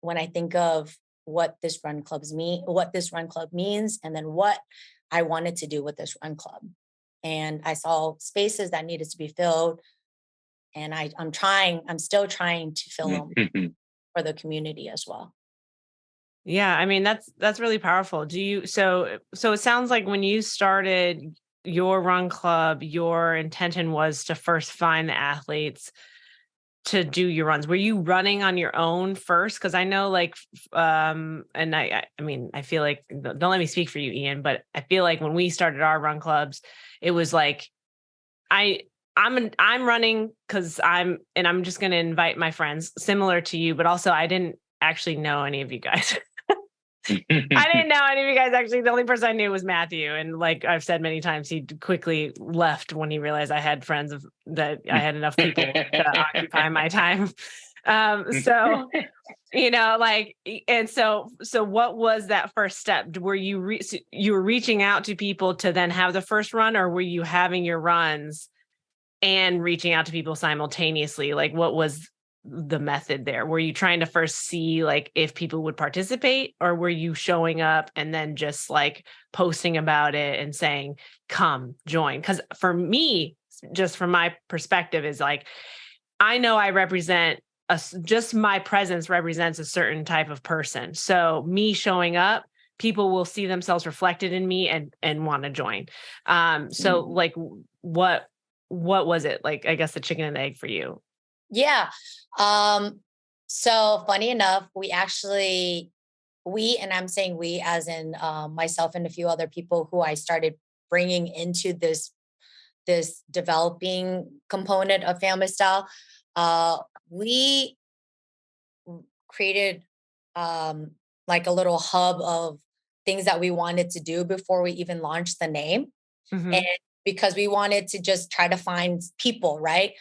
when I think of what this run club means, and then what I wanted to do with this run club. And I saw spaces that needed to be filled, and I'm still trying to fill them for the community as well. Yeah, I mean, that's really powerful. So it sounds like when you started your run club, your intention was to first find the athletes to do your runs. Were you running on your own first? Because I know, like, and I mean, I feel like, don't let me speak for you, Ian, but I feel like when we started our run clubs, it was like, I'm running because I'm just going to invite my friends, similar to you, but also I didn't actually know any of you guys. I didn't know any of you guys. Actually, the only person I knew was Matthew. And like I've said many times, he quickly left when he realized I had friends that I had enough people to occupy my time. So, so what was that first step? Were you you were reaching out to people to then have the first run, or were you having your runs and reaching out to people simultaneously? Like, what was the method there? Were you trying to first see like if people would participate, or were you showing up and then just like posting about it and saying, come join? Because for me, just from my perspective, is like, I know I represent just my presence represents a certain type of person. So me showing up, people will see themselves reflected in me and want to join. So like, what was it like? I guess the chicken and egg for you. Yeah. So funny enough, and I'm saying we as in myself and a few other people who I started bringing into this developing component of family style, we created like a little hub of things that we wanted to do before we even launched the name. And because we wanted to just try to find people, right?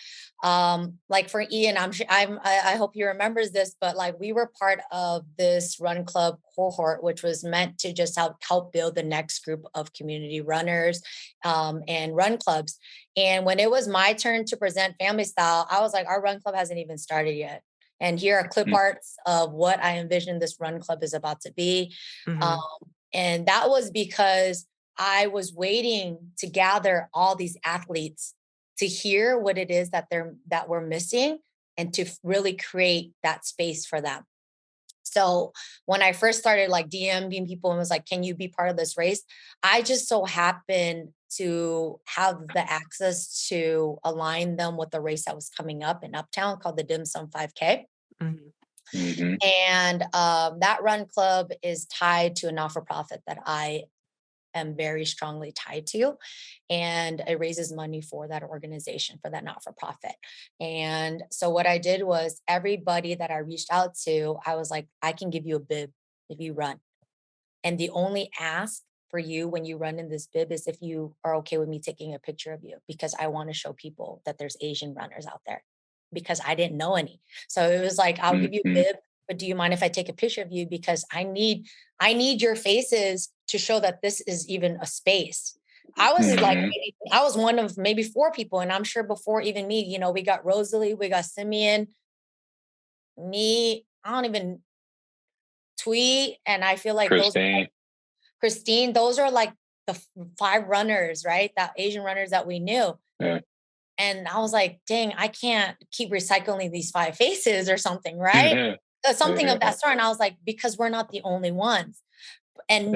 Like for Ian, I hope he remembers this, but like we were part of this run club cohort, which was meant to just help build the next group of community runners and run clubs. And when it was my turn to present Family Style, I was like, our run club hasn't even started yet. And here are clip arts of what I envision this run club is about to be. And that was because I was waiting to gather all these athletes to hear what it is that we're missing and to really create that space for them. So when I first started like DMing people and was like, can you be part of this race? I just so happened to have the access to align them with the race that was coming up in Uptown called the Dim Sum 5K. And that run club is tied to a not-for-profit that I am very strongly tied to, and it raises money for that organization, for that not-for-profit. And so what I did was everybody that I reached out to, I was like, I can give you a bib if you run. And the only ask for you when you run in this bib is if you are okay with me taking a picture of you, because I want to show people that there's Asian runners out there, because I didn't know any. So it was like, I'll give you a bib, but do you mind if I take a picture of you? Because I need your faces to show that this is even a space. I was I was one of maybe 4 people. And I'm sure before even me, you know, we got Rosalie, we got Simeon, me, I don't even tweet. And I feel like Christine, those are like the 5 runners, right? That Asian runners that we knew. And I was like, dang, I can't keep recycling these 5 faces or something, right? Something of that sort. And I was like, because we're not the only ones. And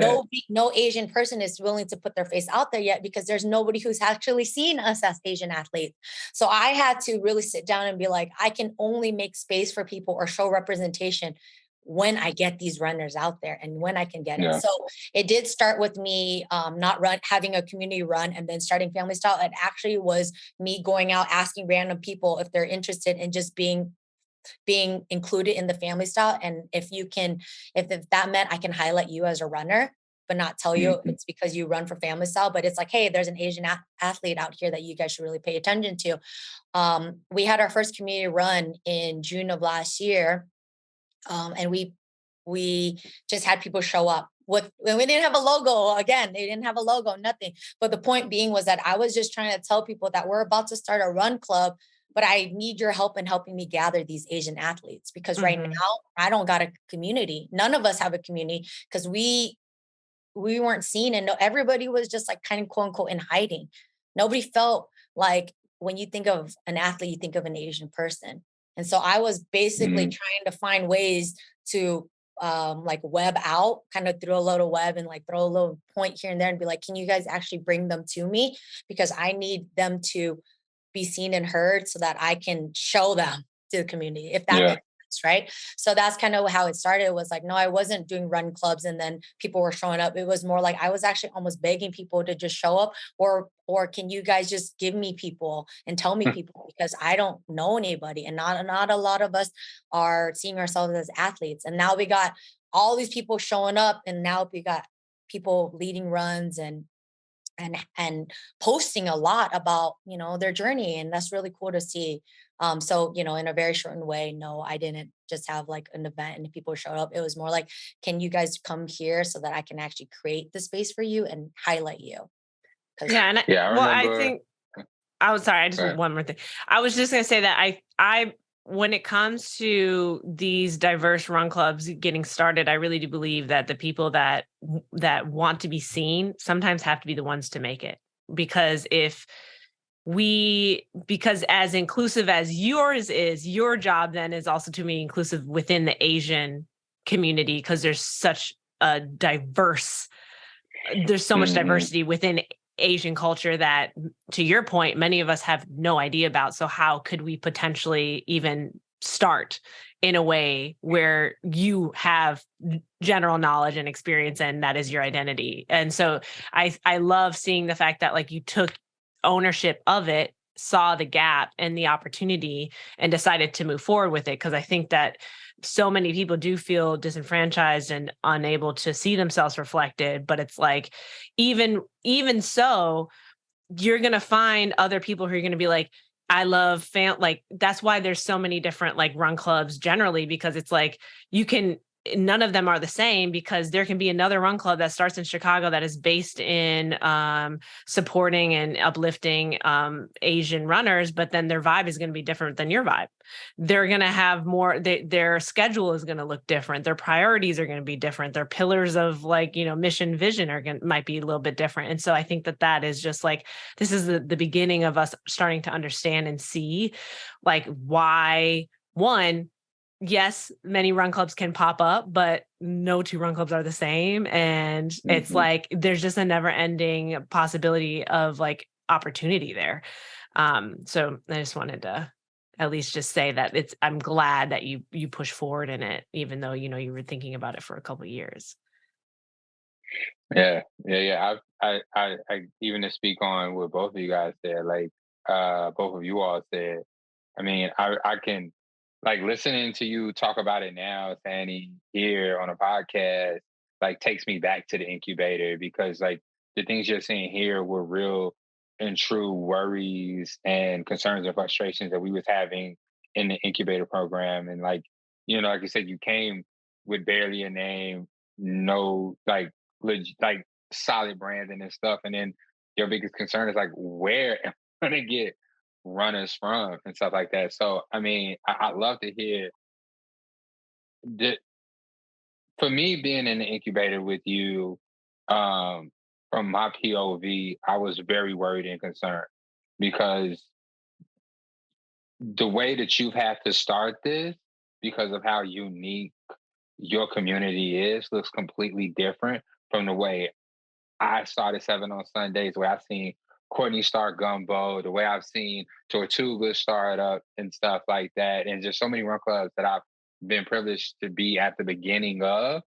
no Asian person is willing to put their face out there yet, because there's nobody who's actually seen us as Asian athletes. So I had to really sit down and be like, I can only make space for people or show representation when I get these runners out there and when I can get it. So it did start with me having a community run and then starting Family Style. It actually was me going out, asking random people if they're interested in just being included in the Family Style. And if that meant I can highlight you as a runner, but not tell you it's because you run for Family Style, but it's like, hey, there's an Asian athlete out here that you guys should really pay attention to. We had our first community run in June of last year. And we just had people show up we didn't have a logo. Again, they didn't have a logo, nothing. But the point being was that I was just trying to tell people that we're about to start a run club, but I need your help in helping me gather these Asian athletes, because right now I don't got a community. None of us have a community because we weren't seen, and everybody was just like kind of quote unquote in hiding. Nobody felt like, when you think of an athlete, you think of an Asian person. And so I was basically trying to find ways to like web out, kind of throw a little web and like throw a little point here and there and be like, can you guys actually bring them to me? Because I need them to be seen and heard so that I can show them to the community, if that makes sense, right? So that's kind of how it started. It was like, no, I wasn't doing run clubs and then people were showing up. It was more like I was actually almost begging people to just show up, or can you guys just give me people and tell me people, because I don't know anybody, and not a lot of us are seeing ourselves as athletes. And now we got all these people showing up, and now we got people leading runs and posting a lot about, you know, their journey. And that's really cool to see. So, you know, in a very shortened way, no, I didn't just have like an event and people showed up. It was more like, can you guys come here so that I can actually create the space for you and highlight you? Yeah. And I think, I was sorry, I just one more thing. I was just going to say that I when it comes to these diverse run clubs getting started, I really do believe that the people that want to be seen sometimes have to be the ones to make it. Because because as inclusive as yours is, your job then is also to be inclusive within the Asian community, because there's so much diversity within Asian culture that, to your point, many of us have no idea about. So how could we potentially even start in a way where you have general knowledge and experience, and that is your identity? And so I love seeing the fact that like you took ownership of it saw the gap and the opportunity and decided to move forward with it. Cause I think that so many people do feel disenfranchised and unable to see themselves reflected. But it's like, even so, you're going to find other people who are going to be like, I love like, that's why there's so many different like run clubs generally, because it's like, none of them are the same, because there can be another run club that starts in Chicago that is based in supporting and uplifting Asian runners, but then their vibe is going to be different than your vibe. They're going to have more, their schedule is going to look different. Their priorities are going to be different. Their pillars of like, mission, vision might be a little bit different. And so I think that is just like, this is the beginning of us starting to understand and see like why, one, yes, many run clubs can pop up, but no two run clubs are the same. And it's like, there's just a never ending possibility of like opportunity there. So I just wanted to at least just say that I'm glad that you push forward in it, even though, you were thinking about it for a couple of years. Yeah. I even to speak on what both of you guys said, like both of you all said, I mean, I can like listening to you talk about it now, Sany, here on a podcast, like takes me back to the incubator, because like the things you're saying here were real and true worries and concerns and frustrations that we was having in the incubator program. And like, like you said, you came with barely a name, no like like solid branding and stuff. And then your biggest concern is like, where am I gonna get runners from and stuff like that. So I mean, I love to hear that. For me, being in the incubator with you, from my POV, I was very worried and concerned, because the way that you've had to start this, because of how unique your community is, looks completely different from the way I started Seven on Sundays, where I've seen Courtney start Gumbo, the way I've seen Tortuga start up and stuff like that, and just so many run clubs that I've been privileged to be at the beginning of.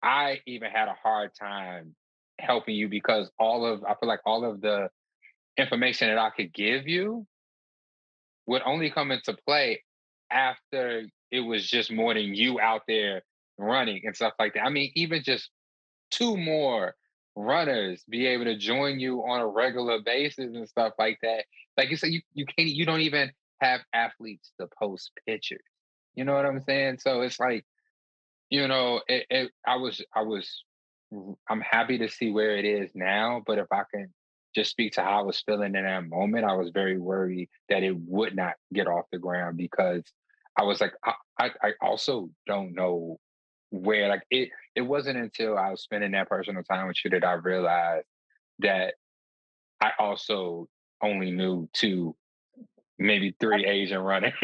I even had a hard time helping you, because I feel like all of the information that I could give you would only come into play after it was just more than you out there running and stuff like that. I mean, even just two more runners be able to join you on a regular basis and stuff like that. Like you said, you don't even have athletes to post pictures. You know what I'm saying? So it's like, I'm happy to see where it is now, but if I can just speak to how I was feeling in that moment, I was very worried that it would not get off the ground, because I was like, I also don't know where, like it wasn't until I was spending that personal time with you that I realized that I also only knew two, maybe three Asian runners.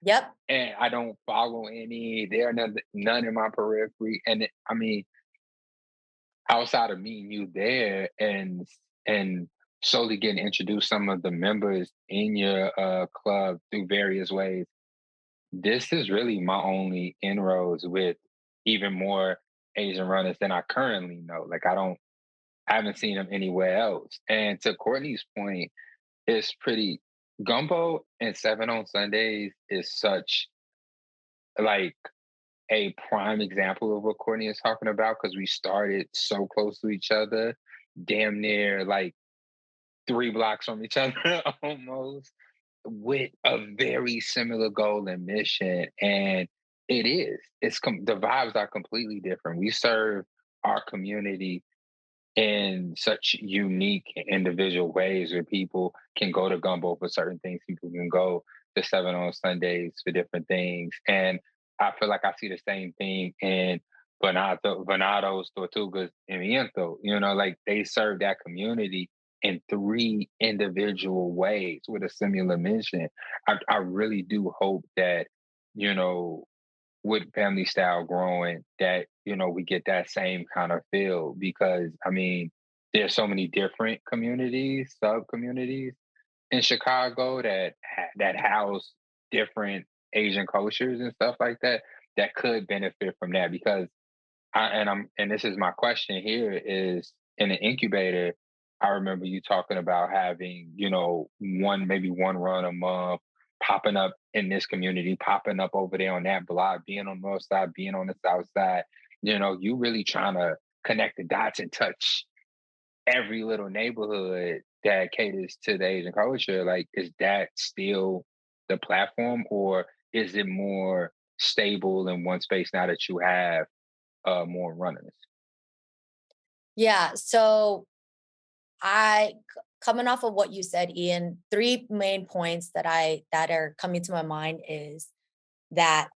Yep. And I don't follow any. There are none in my periphery. And I mean, outside of meeting you there and slowly getting introduced some of the members in your club through various ways, this is really my only inroads with even more Asian runners than I currently know. Like I haven't seen them anywhere else. And to Courtney's point, it's pretty Gumbo and Seven on Sundays is such like a prime example of what Courtney is talking about, because we started so close to each other, damn near like 3 blocks from each other almost, with a very similar goal and mission. And the vibes are completely different. We serve our community in such unique individual ways, where people can go to Gumbo for certain things, people can go to Seven on Sundays for different things. And I feel like I see the same thing in Venados, Tortugas, and Viento. Like they serve that community in three individual ways with a similar mission. I really do hope that, with family style growing, that we get that same kind of feel, because I mean there's so many different communities, sub communities in Chicago that house different Asian cultures and stuff like that could benefit from that. Because and this is my question here, is in an incubator, I remember you talking about having, maybe one run a month, popping up in this community, popping up over there on that block, being on the north side, being on the south side. You really trying to connect the dots and touch every little neighborhood that caters to the Asian culture. Like, is that still the platform, or is it more stable in one space now that you have more runners? Yeah. So coming off of what you said, Ian, three main points that are coming to my mind is that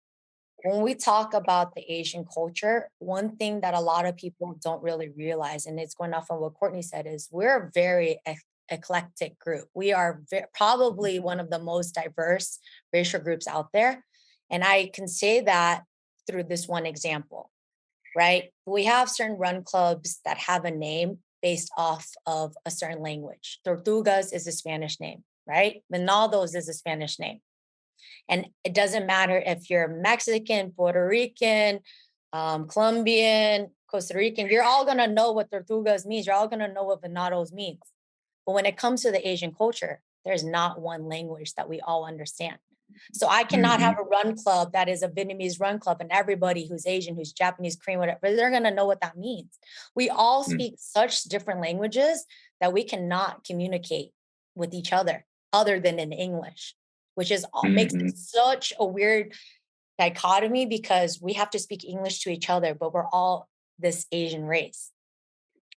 when we talk about the Asian culture, one thing that a lot of people don't really realize, and it's going off of what Courtney said, is we're a very eclectic group. We are probably one of the most diverse racial groups out there. And I can say that through this one example, right? We have certain run clubs that have a name based off of a certain language. Tortugas is a Spanish name, right? Menados is a Spanish name. And it doesn't matter if you're Mexican, Puerto Rican, Colombian, Costa Rican, you're all going to know what Tortugas means. You're all going to know what Venados means. But when it comes to the Asian culture, there's not one language that we all understand. So I cannot have a run club that is a Vietnamese run club and everybody who's Asian, who's Japanese, Korean, whatever, they're going to know what that means. We all speak such different languages that we cannot communicate with each other than in English, which is makes it such a weird dichotomy because we have to speak English to each other, but we're all this Asian race,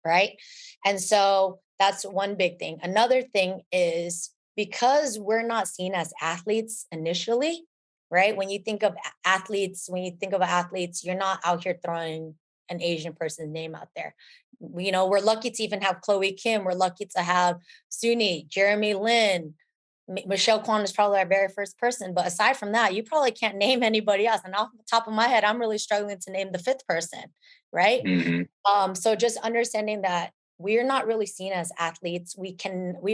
right? And so that's one big thing. Another thing is because we're not seen as athletes initially, right? When you think of athletes, you're not out here throwing an Asian person's name out there. We're lucky to even have Chloe Kim. We're lucky to have Suni, Jeremy Lin. Michelle Kwan is probably our very first person. But aside from that, you probably can't name anybody else. And off the top of my head, I'm really struggling to name the fifth person, right? So just understanding that we're not really seen as athletes. We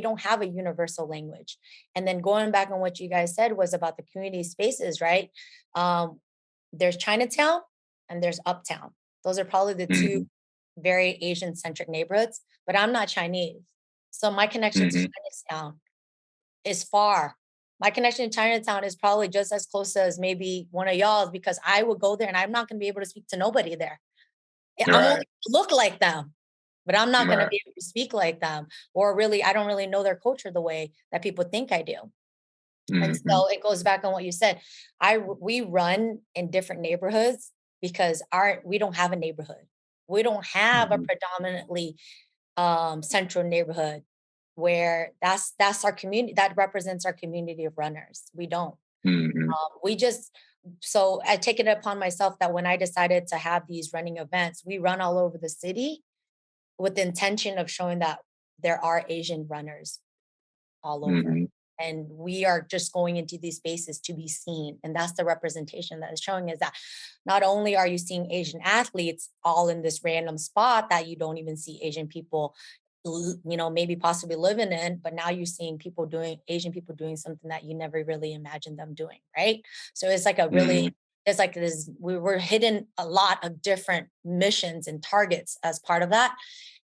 don't have a universal language. And then going back on what you guys said was about the community spaces, right? There's Chinatown and there's Uptown. Those are probably the two very Asian-centric neighborhoods, but I'm not Chinese. So my connection to Chinatown is far. My connection to Chinatown is probably just as close as maybe one of y'all's because I would go there and I'm not going to be able to speak to nobody there. I'm only going to look like them, but I'm not going to be able to speak like them. Or really, I don't really know their culture the way that people think I do. And so it goes back on what you said. We run in different neighborhoods because we don't have a neighborhood. We don't have a predominantly central neighborhood where that's our community, that represents our community of runners. We don't. So I take it upon myself that when I decided to have these running events, we run all over the city with the intention of showing that there are Asian runners all over. And we are just going into these spaces to be seen. And that's the representation that is showing is that not only are you seeing Asian athletes all in this random spot that you don't even see Asian people, maybe possibly living in, but now you're seeing Asian people doing something that you never really imagined them doing, right? So it's like it's like this, we were hitting a lot of different missions and targets as part of that.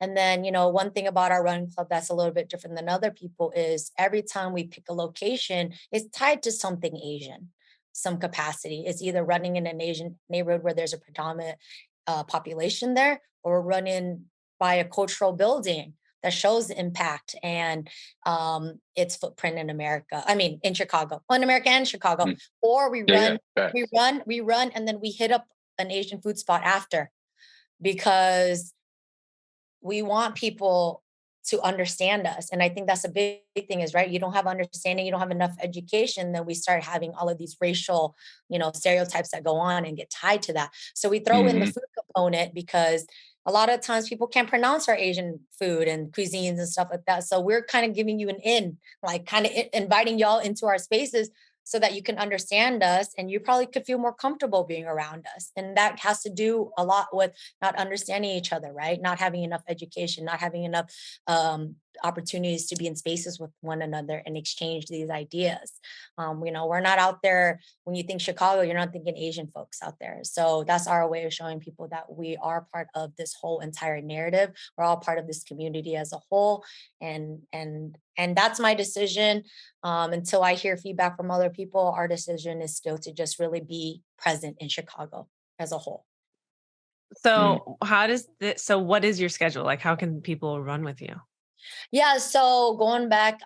And then, one thing about our run club that's a little bit different than other people is every time we pick a location, it's tied to something Asian, some capacity. It's either running in an Asian neighborhood where there's a predominant population there, or running by a cultural building that shows the impact and its footprint in America. I mean, in Chicago, in America and Chicago. Or we run, and then we hit up an Asian food spot after, because we want people to understand us. And I think that's a big thing is, right, you don't have understanding, you don't have enough education, then we start having all of these racial, stereotypes that go on and get tied to that. So we throw in the food component because a lot of times people can't pronounce our Asian food and cuisines and stuff like that. So we're kind of giving you an in, like kind of inviting y'all into our spaces so that you can understand us and you probably could feel more comfortable being around us. And that has to do a lot with not understanding each other, right? Not having enough education, not having enough opportunities to be in spaces with one another and exchange these ideas. We're not out there, when you think Chicago, you're not thinking Asian folks out there. So that's our way of showing people that we are part of this whole entire narrative. We're all part of this community as a whole. And that's my decision. Until I hear feedback from other people, our decision is still to just really be present in Chicago as a whole. So so what is your schedule? Like, how can people run with you? Yeah, so going back,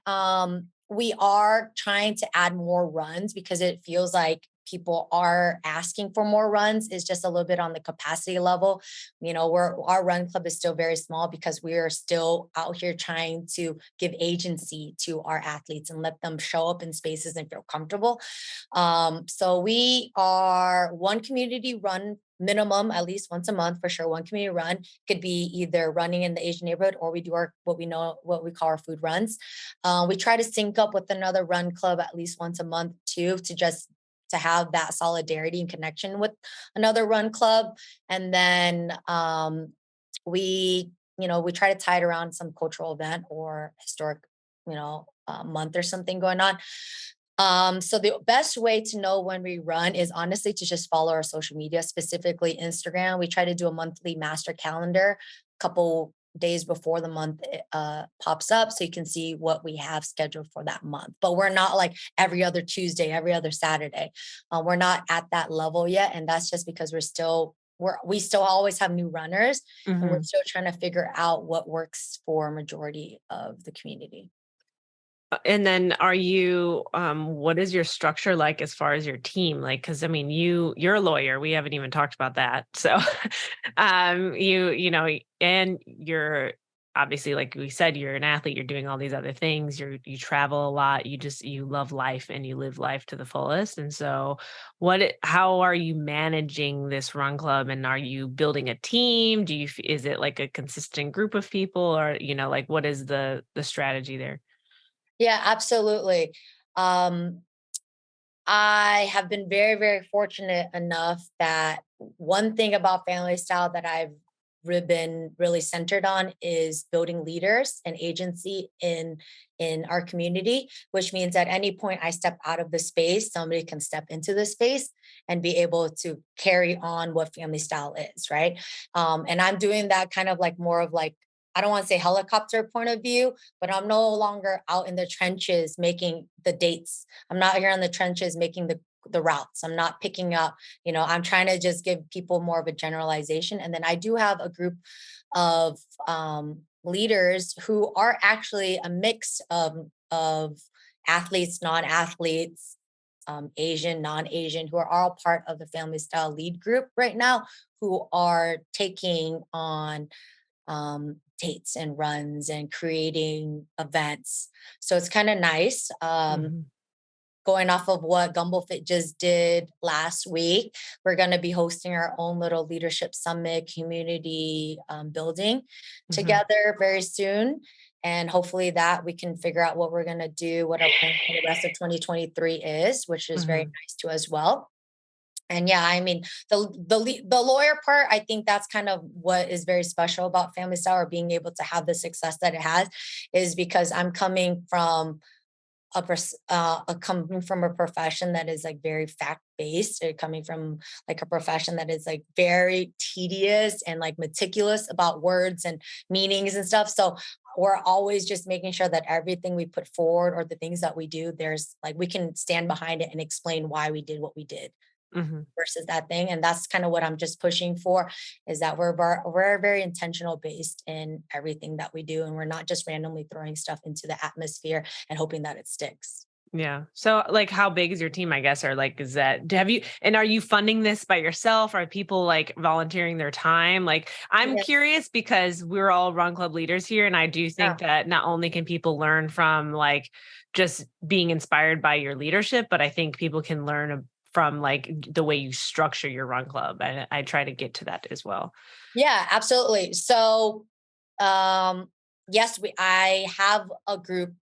we are trying to add more runs because it feels like people are asking for more runs. Is just a little bit on the capacity level. Our run club is still very small because we are still out here trying to give agency to our athletes and let them show up in spaces and feel comfortable. So we are one community run minimum, at least once a month for sure. One community run could be either running in the Asian neighborhood, or we do what we call our food runs. We try to sync up with another run club at least once a month too, to have that solidarity and connection with another run club. And then we try to tie it around some cultural event or historic, month or something going on. So the best way to know when we run is honestly to just follow our social media, specifically Instagram. We try to do a monthly master calendar a couple days before the month pops up, so you can see what we have scheduled for that month. But we're not like every other Tuesday, every other Saturday. We're not at that level yet, and that's just because we still always have new runners, and we're still trying to figure out what works for a majority of the community. And then what is your structure like as far as your team? Like, cause I mean, you're a lawyer. We haven't even talked about that. So, and you're obviously, like we said, you're an athlete, you're doing all these other things. You travel a lot. You love life and you live life to the fullest. And so how are you managing this run club, and are you building a team? Is it like a consistent group of people, or, like what is the strategy there? Yeah, absolutely. Um, I have been very, very fortunate enough that one thing about family style that I've been really centered on is building leaders and agency in our community, which means at any point I step out of the space, somebody can step into the space and be able to carry on what family style is, right? And I'm doing that kind of like more of like, I don't want to say helicopter point of view, but I'm no longer out in the trenches making the dates. I'm not here in the trenches making the routes. I'm not picking up, I'm trying to just give people more of a generalization. And then I do have a group of leaders who are actually a mix of athletes, non-athletes, Asian, non-Asian, who are all part of the family style lead group right now, who are taking on dates and runs and creating events. So it's kind of nice. Going off of what Gumblefit just did last week, we're going to be hosting our own little leadership summit community building together very soon. And hopefully that we can figure out what we're going to do, what our plan for the rest of 2023 is, which is very nice too as well. And yeah, I mean, the lawyer part, I think that's kind of what is very special about family style, or being able to have the success that it has, is because I'm coming from coming from a profession that is like very fact based, or coming from like a profession that is like very tedious and like meticulous about words and meanings and stuff. So we're always just making sure that everything we put forward, or the things that we do, there's like, we can stand behind it and explain why we did what we did. Versus that thing. And that's kind of what I'm just pushing for, is that we're very intentional based in everything that we do. And we're not just randomly throwing stuff into the atmosphere and hoping that it sticks. Yeah. So like, how big is your team, I guess, or like, are you funding this by yourself? Are people like volunteering their time? Like, I'm curious because we're all run club leaders here. And I do think that not only can people learn from like just being inspired by your leadership, but I think people can learn from like the way you structure your run club. And I try to get to that as well. Yeah, absolutely. So, yes, I have a group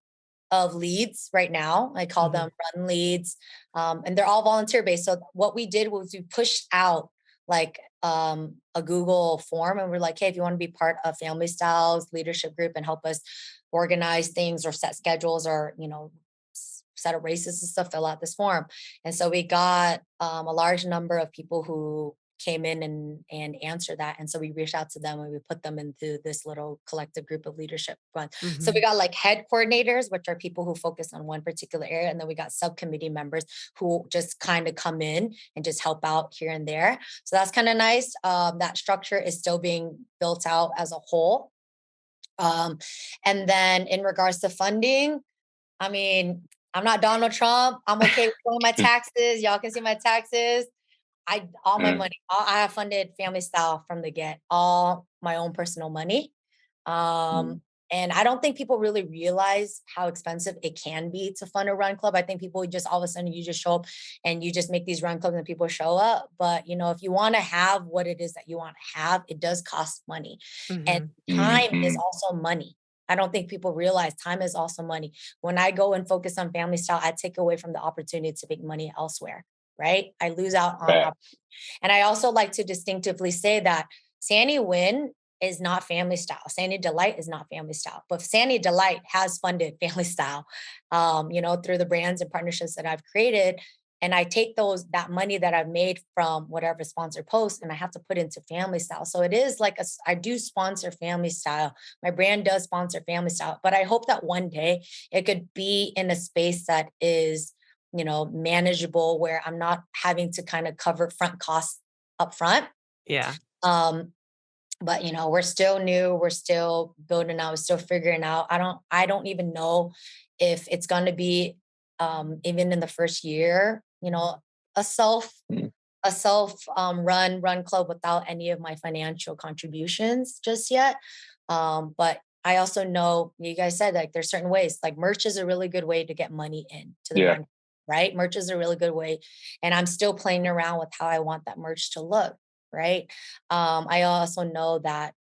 of leads right now. I call them run leads, and they're all volunteer based. So what we did was we pushed out like a Google form, and we're like, hey, if you want to be part of Family Styles leadership group and help us organize things or set schedules or, set up races and stuff, fill out this form. And so we got a large number of people who came in and answered that. And so we reached out to them and we put them into this little collective group of leadership fund. So we got like head coordinators, which are people who focus on one particular area. And then we got subcommittee members who just kind of come in and just help out here and there. So that's kind of nice. That structure is still being built out as a whole. And then in regards to funding, I mean, I'm not Donald Trump. I'm okay with paying my taxes. Y'all can see my taxes. All my money, I have funded Family Style from the get, all my own personal money. And I don't think people really realize how expensive it can be to fund a run club. I think people just all of a sudden you just show up and you just make these run clubs and people show up. But if you want to have what it is that you want to have, it does cost money. And time is also money. I don't think people realize time is also money. When I go and focus on Family Style, I take away from the opportunity to make money elsewhere. Right? I lose out on. And I also like to distinctively say that Sany Nguyen is not Family Style. Sany Delight is not Family Style, but Sany Delight has funded Family Style, through the brands and partnerships that I've created. And I take that money that I've made from whatever sponsor post and I have to put into Family Style. So it is like I do sponsor Family Style. My brand does sponsor Family Style, but I hope that one day it could be in a space that is manageable, where I'm not having to kind of cover front costs up front. Yeah. But we're still new. We're still building out. We're still figuring out. I don't even know if it's going to be, even in the first year, a self run club without any of my financial contributions just yet. But I also know you guys said like there's certain ways, like merch is a really good way to get money into the run. Right? Merch is a really good way. And I'm still playing around with how I want that merch to look. Right. I also know that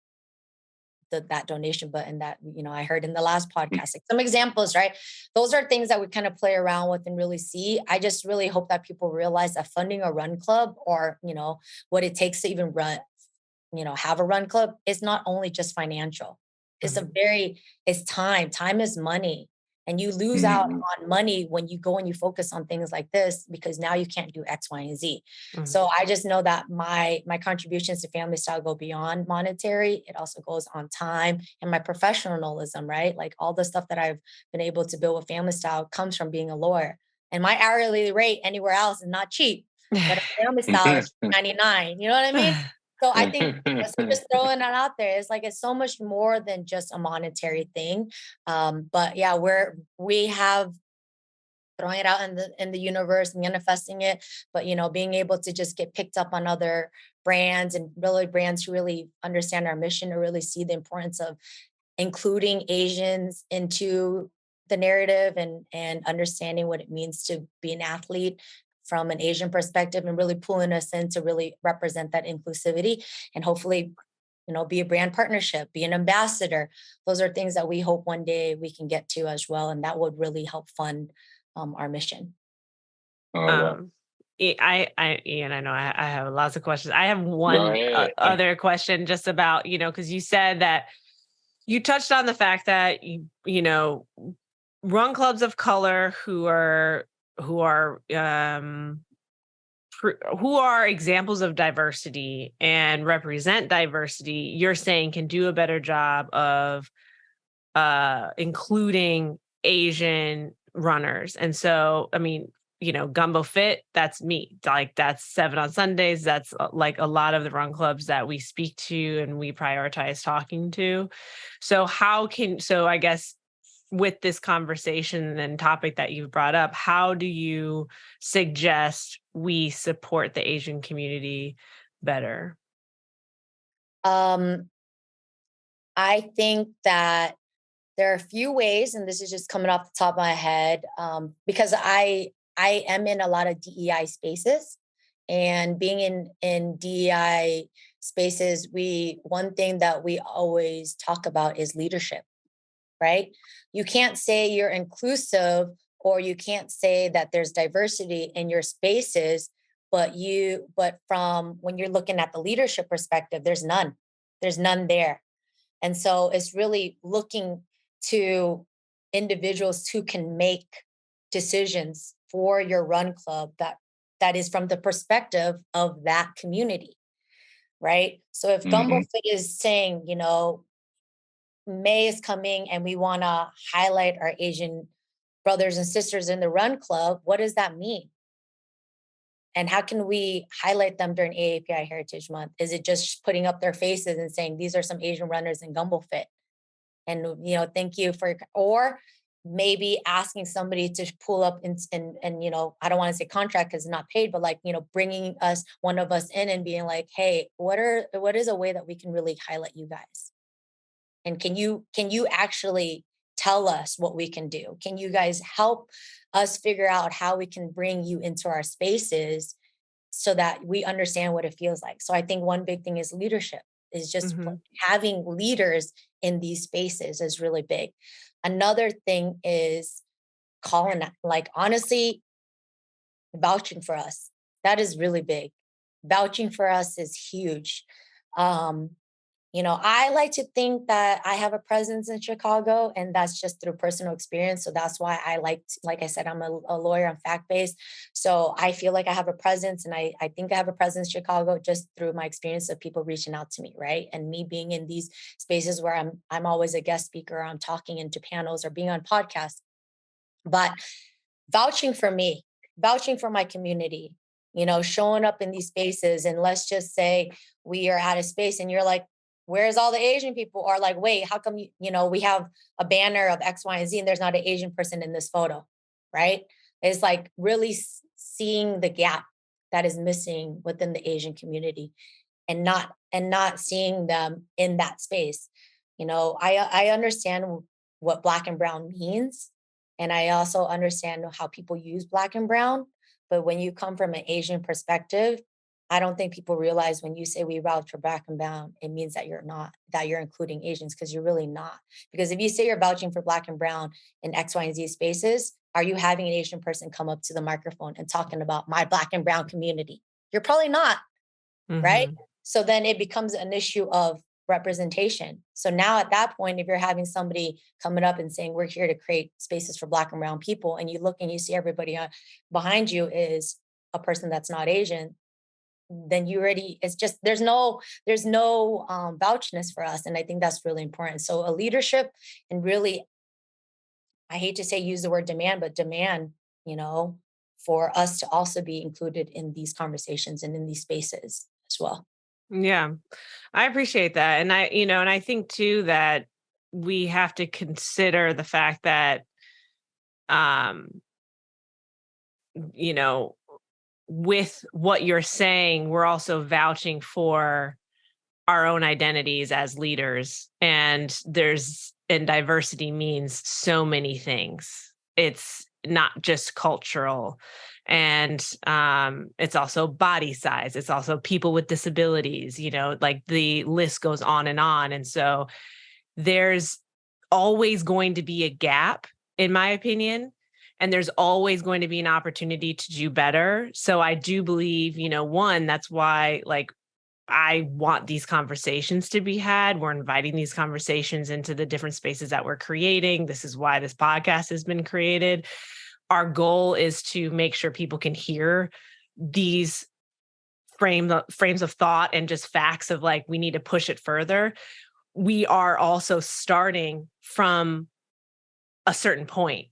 that donation button that, I heard in the last podcast, like some examples, right? Those are things that we kind of play around with and really see. I just really hope that people realize that funding a run club or, what it takes to even run, have a run club is not only just financial. It's it's time. Time is money. And you lose out on money when you go and you focus on things like this, because now you can't do X, Y, and Z. So I just know that my contributions to Family Style go beyond monetary. It also goes on time and my professionalism, right? Like all the stuff that I've been able to build with Family Style comes from being a lawyer. And my hourly rate anywhere else is not cheap, but Family Style is $99. You know what I mean? So I think just throwing that out there is like, it's so much more than just a monetary thing. But yeah, we have throwing it out in the universe, manifesting it, but being able to just get picked up on other brands and really brands who really understand our mission or really see the importance of including Asians into the narrative and understanding what it means to be an athlete from an Asian perspective and really pulling us in to really represent that inclusivity and hopefully, be a brand partnership, be an ambassador. Those are things that we hope one day we can get to as well. And that would really help fund our mission. Ian, I know I have lots of questions. I have one other question just about, because you said that you touched on the fact that, run clubs of color who are examples of diversity and represent diversity, you're saying can do a better job of including Asian runners. And so, I mean, Gumbo Fit, that's me. Like that's 7 on Sundays. That's like a lot of the run clubs that we speak to and we prioritize talking to. So I guess with this conversation and topic that you've brought up, how do you suggest we support the Asian community better? I think that there are a few ways, and this is just coming off the top of my head, because I am in a lot of DEI spaces, and being in DEI spaces, one thing that we always talk about is leadership, right? You can't say you're inclusive or you can't say that there's diversity in your spaces, but from when you're looking at the leadership perspective, there's none there. And so it's really looking to individuals who can make decisions for your run club that is from the perspective of that community, right? So if Gumbo Fit is saying, May is coming and we want to highlight our Asian brothers and sisters in the run club, what does that mean? And how can we highlight them during AAPI Heritage Month? Is it just putting up their faces and saying, these are some Asian runners in Gumbo Fit? And, thank you or maybe asking somebody to pull up and I don't want to say contract because it's not paid, but bringing one of us in and being like, hey, what is a way that we can really highlight you guys? And can you actually tell us what we can do? Can you guys help us figure out how we can bring you into our spaces so that we understand what it feels like? So I think one big thing is leadership, is just having leaders in these spaces is really big. Another thing is calling, honestly, vouching for us. That is really big. Vouching for us is huge. I like to think that I have a presence in Chicago, and that's just through personal experience. So that's why like I said, I'm a lawyer, I'm fact-based. So I feel like I have a presence, and I think I have a presence in Chicago just through my experience of people reaching out to me, right? And me being in these spaces where I'm always a guest speaker, or I'm talking into panels or being on podcasts. But vouching for me, vouching for my community, showing up in these spaces, and let's just say we are at a space and you're like, where's all the Asian people? Or like, wait, how come, we have a banner of X, Y, and Z and there's not an Asian person in this photo, right? It's like really seeing the gap that is missing within the Asian community and not seeing them in that space. I understand what Black and brown means. And I also understand how people use Black and brown. But when you come from an Asian perspective, I don't think people realize when you say we vouch for Black and brown, it means that you're including Asians, because you're really not. Because if you say you're vouching for Black and brown in X, Y, and Z spaces, are you having an Asian person come up to the microphone and talking about my Black and brown community? You're probably not, right? So then it becomes an issue of representation. So now at that point, if you're having somebody coming up and saying, we're here to create spaces for Black and brown people, and you look and you see everybody behind you is a person that's not Asian, then it's just, there's no vouchness for us. And I think that's really important. So a leadership, and really, I hate to say use the word demand, but demand, for us to also be included in these conversations and in these spaces as well. Yeah, I appreciate that. And I think too, that we have to consider the fact that, with what you're saying, we're also vouching for our own identities as leaders. And diversity means so many things. It's not just cultural. And it's also body size. It's also people with disabilities, the list goes on. And so there's always going to be a gap, in my opinion. And there's always going to be an opportunity to do better. So I do believe, one, that's why I want these conversations to be had. We're inviting these conversations into the different spaces that we're creating. This is why this podcast has been created. Our goal is to make sure people can hear these frames of thought and just facts of we need to push it further. We are also starting from a certain point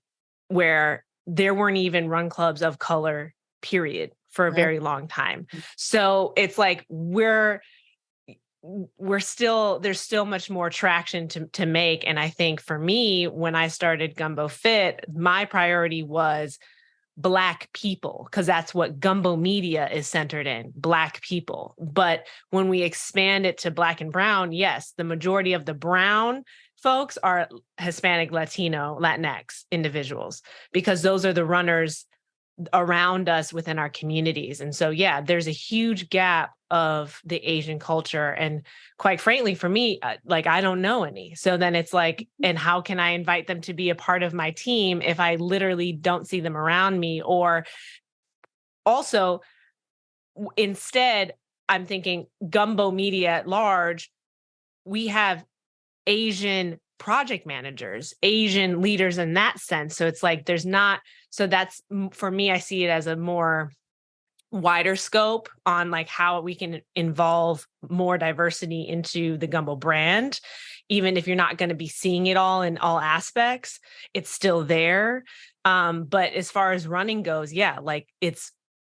where there weren't even run clubs of color, period, for a very long time. So it's there's still much more traction to make. And I think for me, when I started Gumbo Fit, my priority was Black people, because that's what Gumbo Media is centered in, Black people. But when we expand it to Black and brown, yes, the majority of the brown folks are Hispanic, Latino, Latinx individuals, because those are the runners around us within our communities. And so, yeah, there's a huge gap of the Asian culture. And quite frankly, for me, I don't know any. So then it's and how can I invite them to be a part of my team if I literally don't see them around me? Or also, instead, I'm thinking gumbo media at large, we have Asian project managers, Asian leaders in that sense. So it's like there's not, so that's for me, I see it as a more wider scope on like how we can involve more diversity into the gumbo brand. Even if you're not going to be seeing it all in all aspects, it's still there. But as far as running goes, yeah, like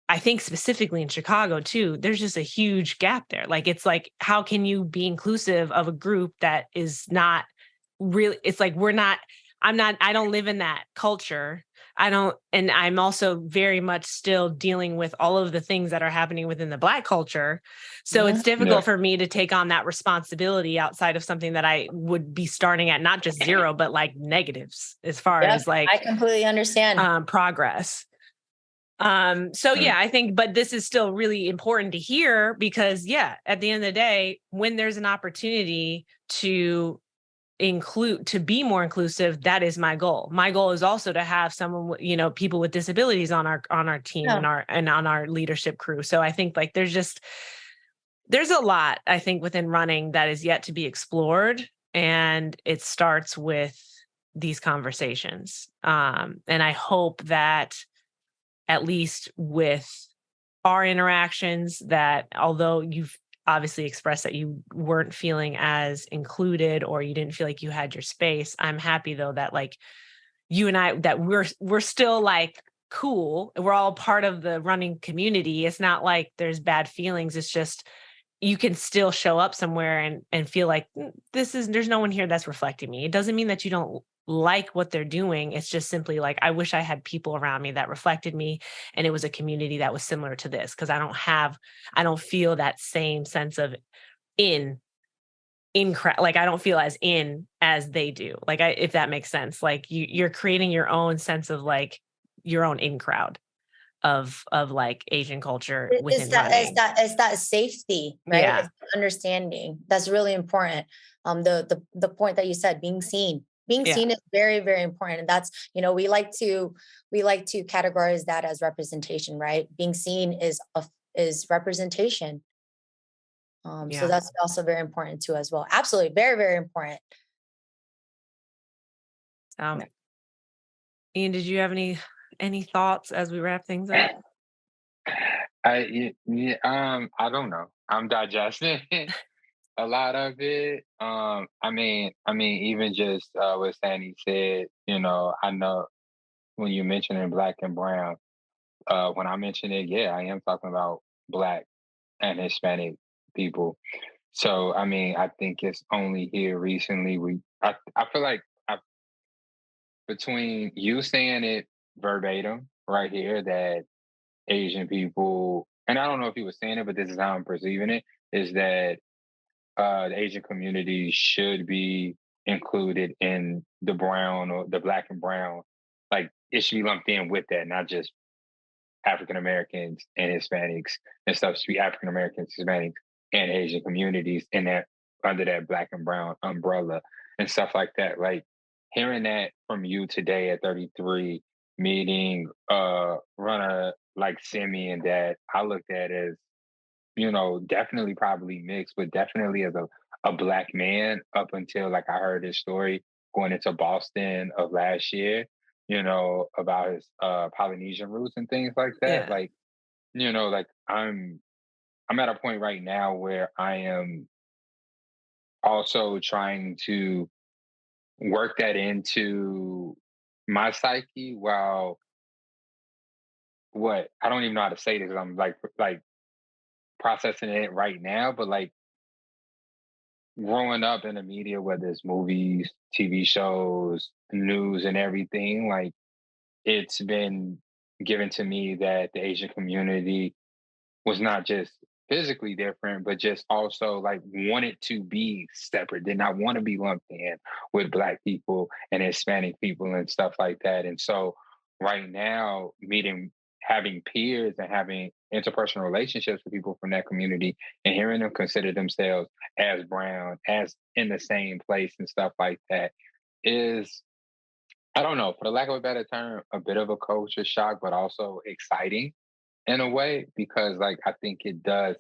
I think specifically in Chicago too, there's just a huge gap there. Like, it's like, how can you be inclusive of a group that is not really, it's like, I don't live in that culture. And I'm also very much still dealing with all of the things that are happening within the Black culture. So it's difficult for me to take on that responsibility outside of something that I would be starting at not just zero, but like negatives as far as like, I completely understand progress. So yeah, I think, but this is still really important to hear because at the end of the day, when there's an opportunity to be more inclusive, that is my goal. My goal is also to have someone, people with disabilities on our team and on our leadership crew. So I think like there's a lot, I think, within running that is yet to be explored. And it starts with these conversations. And I hope that at least with our interactions, that although you've obviously expressed that you weren't feeling as included or you didn't feel like you had your space, I'm happy though that like you and I, that we're still like cool. We're all part of the running community. It's not like there's bad feelings. It's just you can still show up somewhere and feel like there's no one here that's reflecting me. It doesn't mean that you don't like what they're doing. It's just simply like, I wish I had people around me that reflected me and it was a community that was similar to this. Cause I don't feel that same sense of like I don't feel as in as they do. Like if that makes sense, like you're creating your own sense of like your own in crowd of like Asian culture within running. It's that safety, right? Yeah. It's understanding. That's really important. The point that you said, being seen is very, very important. And that's, we like to categorize that as representation, right? Being seen is representation. So that's also very important too, as well. Absolutely. Very, very important. Ian, did you have any thoughts as we wrap things up? I don't know. I'm digesting a lot of it. I mean, even just what Sany said, I know when you mentioning Black and brown, when I mention it, I am talking about Black and Hispanic people. So, I mean, I think it's only here recently I feel like between you saying it verbatim right here that Asian people, and I don't know if he was saying it, but this is how I'm perceiving it, is that the Asian community should be included in the brown or the Black and brown. Like it should be lumped in with that, not just African Americans and Hispanics and stuff. It should be African Americans, Hispanics, and Asian communities in that under that Black and brown umbrella and stuff like that. Like hearing that from you today at 33, meeting runner like Simi and that, I looked at as definitely probably mixed, but definitely as a Black man up until like I heard his story going into Boston of last year, about his Polynesian roots and things like that. Yeah. Like, like I'm at a point right now where I am also trying to work that into my psyche while what I don't even know how to say this 'cause I'm like processing it right now, but like growing up in the media, whether it's movies, TV shows, news, and everything, like it's been given to me that the Asian community was not just physically different, but just also like wanted to be separate, did not want to be lumped in with Black people and Hispanic people and stuff like that. And so right now, having peers and having interpersonal relationships with people from that community and hearing them consider themselves as brown, as in the same place and stuff like that is, I don't know, for the lack of a better term, a bit of a culture shock, but also exciting in a way, because like I think it does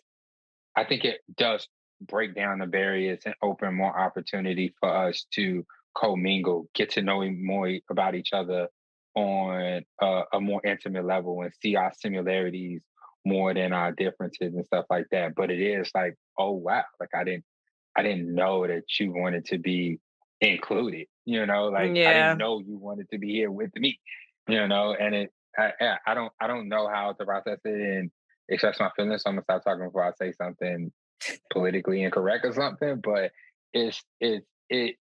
break down the barriers and open more opportunity for us to commingle, get to know more about each other on a more intimate level, and see our similarities more than our differences and stuff like that. But it is like, oh wow, like I didn't know that you wanted to be included. Like I didn't Yeah. know you wanted to be here with me. And I don't know how to process it and express my feelings. So I'm gonna stop talking before I say something politically incorrect or something. But it's it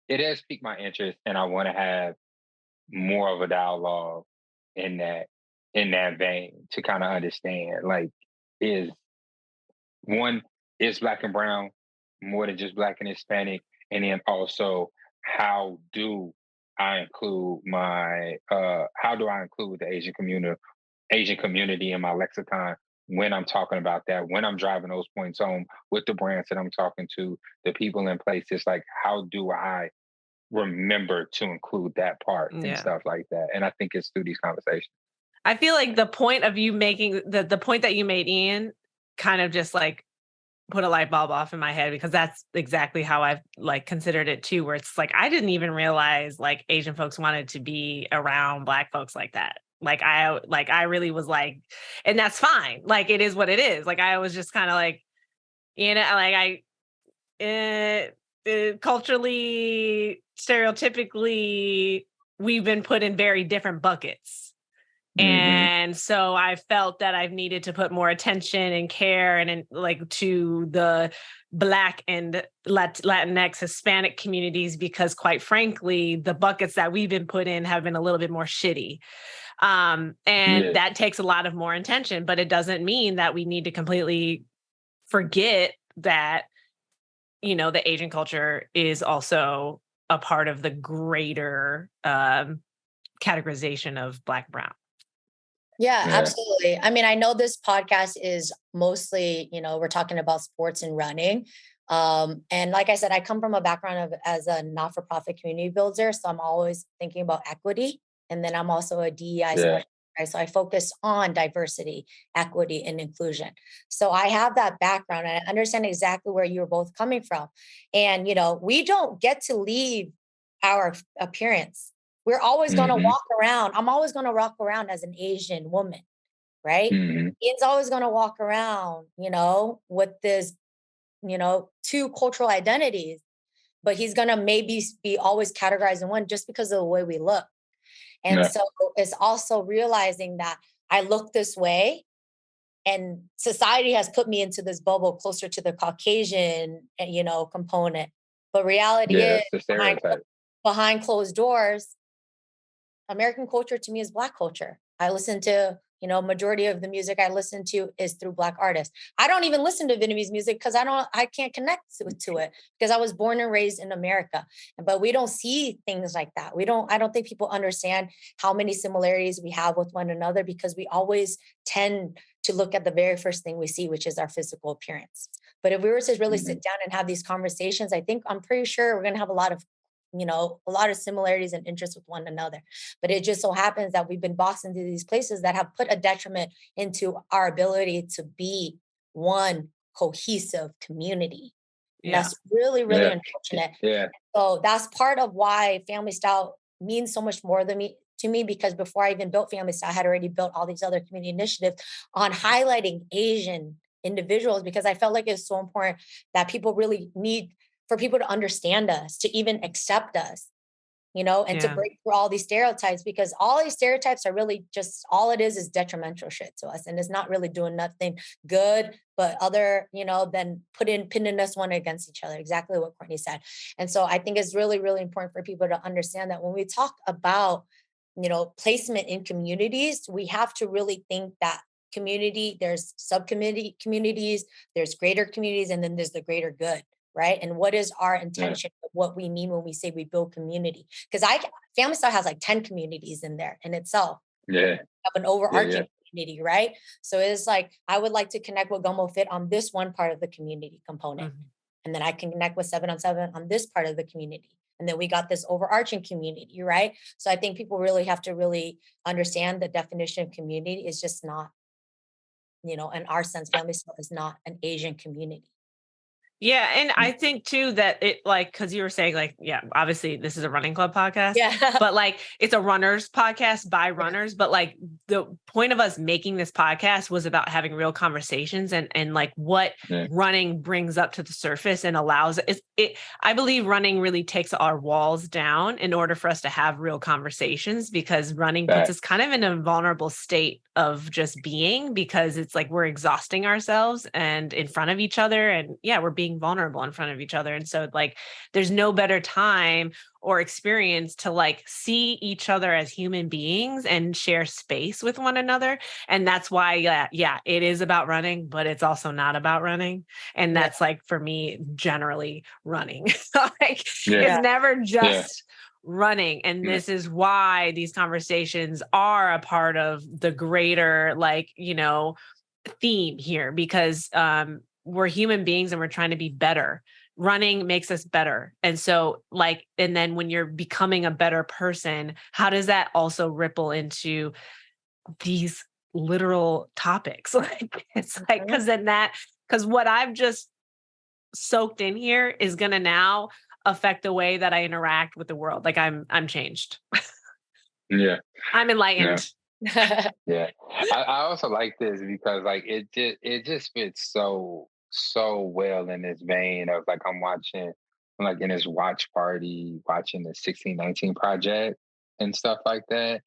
has piqued my interest, and I want to have more of a dialogue in that vein to kind of understand, like, is one, is black and brown more than just black and Hispanic, and then also how do I include how do I include the Asian community in my lexicon when I'm talking about that, when I'm driving those points home with the brands that I'm talking to, the people in place. It's like, how do I remember to include that part and Yeah. stuff like that? And I think it's through these conversations. I feel like the point of you making the point that you made, Ian, kind of just like put a light bulb off in my head, because that's exactly how I've like considered it too, where it's like I didn't even realize like Asian folks wanted to be around Black folks like that. I really was like, and that's fine. Like it is what it is. Like I was just kind of like, like culturally, stereotypically, we've been put in very different buckets. Mm-hmm. And so I felt that I've needed to put more attention and care and like to the Black and Latinx Hispanic communities, because quite frankly, the buckets that we've been put in have been a little bit more shitty. And Yeah. that takes a lot of more attention, but it doesn't mean that we need to completely forget that, the Asian culture is also a part of the greater categorization of Black and brown. Yeah, Yeah. absolutely. I mean, I know this podcast is mostly, we're talking about sports and running. And like I said, I come from a background of as a not-for-profit community builder. So I'm always thinking about equity. And then I'm also a DEI Yeah. specialist, right? So I focus on diversity, equity, and inclusion. So I have that background and I understand exactly where you're both coming from. And, we don't get to leave our appearance. We're always going to Mm-hmm. walk around. I'm always going to walk around as an Asian woman, right? Mm-hmm. Ian's always going to walk around, with this, two cultural identities, but he's going to maybe be always categorized in one just because of the way we look. And Yeah. so it's also realizing that I look this way and society has put me into this bubble closer to the Caucasian, component. But reality Yeah, is that's the behind, stereotype. behind closed doors, American culture to me is Black culture. I listen to, majority of the music I listen to is through Black artists. I don't even listen to Vietnamese music because I can't connect to it because I was born and raised in America. But we don't see things like that. I don't think people understand how many similarities we have with one another because we always tend to look at the very first thing we see, which is our physical appearance. But if we were to really Mm-hmm. sit down and have these conversations, I'm pretty sure we're going to have a lot of similarities and interests with one another. But it just so happens that we've been boxed into these places that have put a detriment into our ability to be one cohesive community. And Yeah. that's really, really Yeah. unfortunate. Yeah. So that's part of why Family Style means so much more to me, because before I even built Family Style, I had already built all these other community initiatives on highlighting Asian individuals because I felt like it's so important that people really need for people to understand us, to even accept us, and to Yeah. break through all these stereotypes, because all these stereotypes are really just all it is detrimental shit to us. And it's not really doing nothing good, but other, than pinning us one against each other. Exactly what Courtney said. And so I think it's really, really important for people to understand that when we talk about, placement in communities, we have to really think that community, there's subcommunity communities, there's greater communities, and then there's the greater good. Right. And what is our intention of what we mean when we say we build community? Because Family Style has like 10 communities in there in itself. Yeah. Of an overarching Yeah. community, right? So it's like I would like to connect with Gumbo Fit on this one part of the community component. Mhm. And then I can connect with 7-on-7 on this part of the community. And then we got this overarching community, right? So I think people really have to really understand the definition of community is just not in our sense, family stuff is not an Asian community. Yeah, and Mm. I think too that it like because you were saying like, yeah, obviously this is a running club podcast, Yeah. but like it's a runners podcast by Yeah. runners. But like the point of us making this podcast was about having real conversations and like what Yeah. running brings up to the surface and allows it. I believe running really takes our walls down in order for us to have real conversations because running puts us kind of in a vulnerable state of just being because it's like we're exhausting ourselves and in front of each other and yeah, we're being vulnerable in front of each other. And so like there's no better time or experience to like see each other as human beings and share space with one another. And that's why, yeah, it is about running, but it's also not about running. And that's like, for me, generally running. Like it's never just running. And this is why these conversations are a part of the greater, like, theme here, because we're human beings and we're trying to be better. Running makes us better. And so like, and then when you're becoming a better person, how does that also ripple into these literal topics? Like, it's like, because what I've just soaked in here is going to now affect the way that I interact with the world. Like I'm changed. Yeah. I'm enlightened. Yeah. I also like this because like it just fits so well in this vein of like I'm like in this watch party watching the 1619 Project and stuff like that.